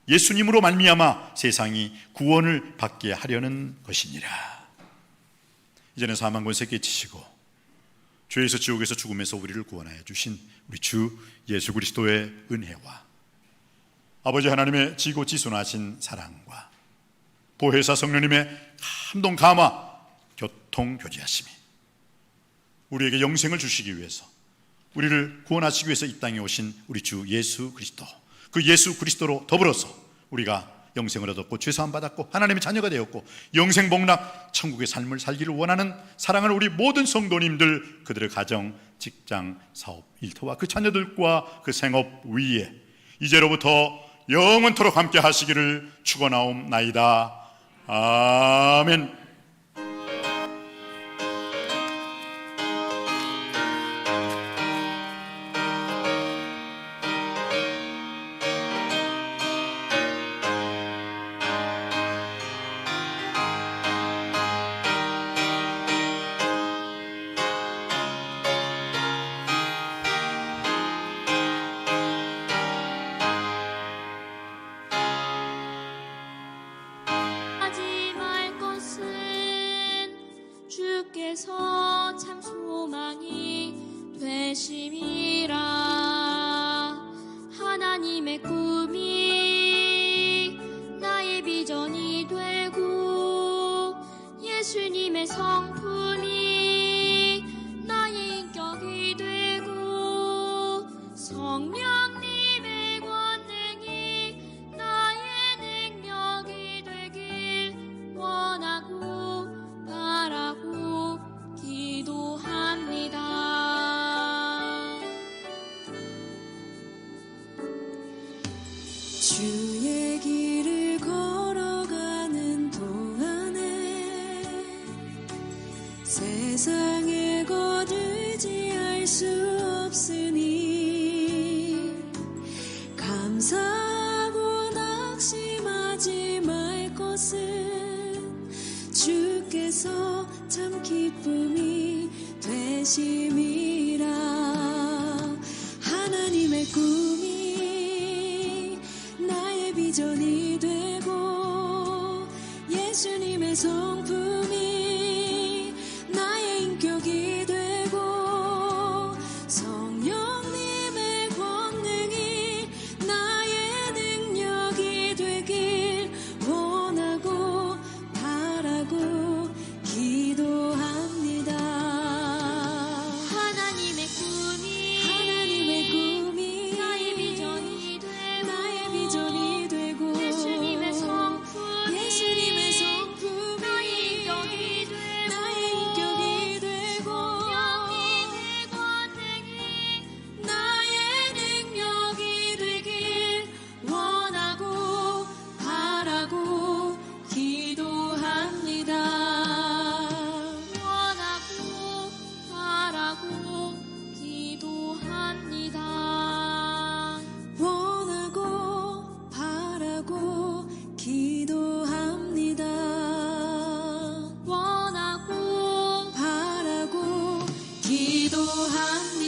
예수님으로 말미암아 세상이 구원을 받게 하려는 것이니라. 이제는 사망 권세 깨치시고 죄에서 지옥에서 죽음에서 우리를 구원하여 주신 우리 주 예수 그리스도의 은혜와 아버지 하나님의 지고 지순하신 사랑과 보혜사 성령님의 감동 감화 교통 교제하심이 우리에게 영생을 주시기 위해서 우리를 구원하시기 위해서 이 땅에 오신 우리 주 예수 그리스도, 그 예수 그리스도로 더불어서 우리가 영생을 얻었고 죄사함 받았고 하나님의 자녀가 되었고 영생 복락 천국의 삶을 살기를 원하는 사랑하는 우리 모든 성도님들, 그들의 가정, 직장, 사업, 일터와 그 자녀들과 그 생업 위에 이제로부터 영원토록 함께 하시기를 축원하옵나이다. 아멘. 하지 말 것은 주께서 참 소망이 되심이라. 하나님의 꿈이 나의 비전이 되고 예수님의 성품이 나의 인격이 되고 성령님의 권능이 나의 능력이 되길 원하고 바라고 기도합니다. 주의 길을 걸어가는 동안에 세상의 것 의지할 수 없으니 감사하고 낙심하지 말 것은 주께서 참 기쁨이 되심이라. 하나님의 꿈이 나의 비전이 되고 예수님의 성품이 나의 인격이 되고 성령님의 권능이 나의 능력이 되길 원하고 바라고 기도합니다. 하나님의 꿈이 나의 비전이 되고 나의 비전이 되고 예수님의 성품이 나의 인격이 되고 나의 인격이 되고 성령님의 권능이 나의 능력이 되길 원하고 바라고 기도합니다. 원하고 바라고 기도합니다. 원하고 바라고 기도합니다. 원하고 바라고 기도합니다.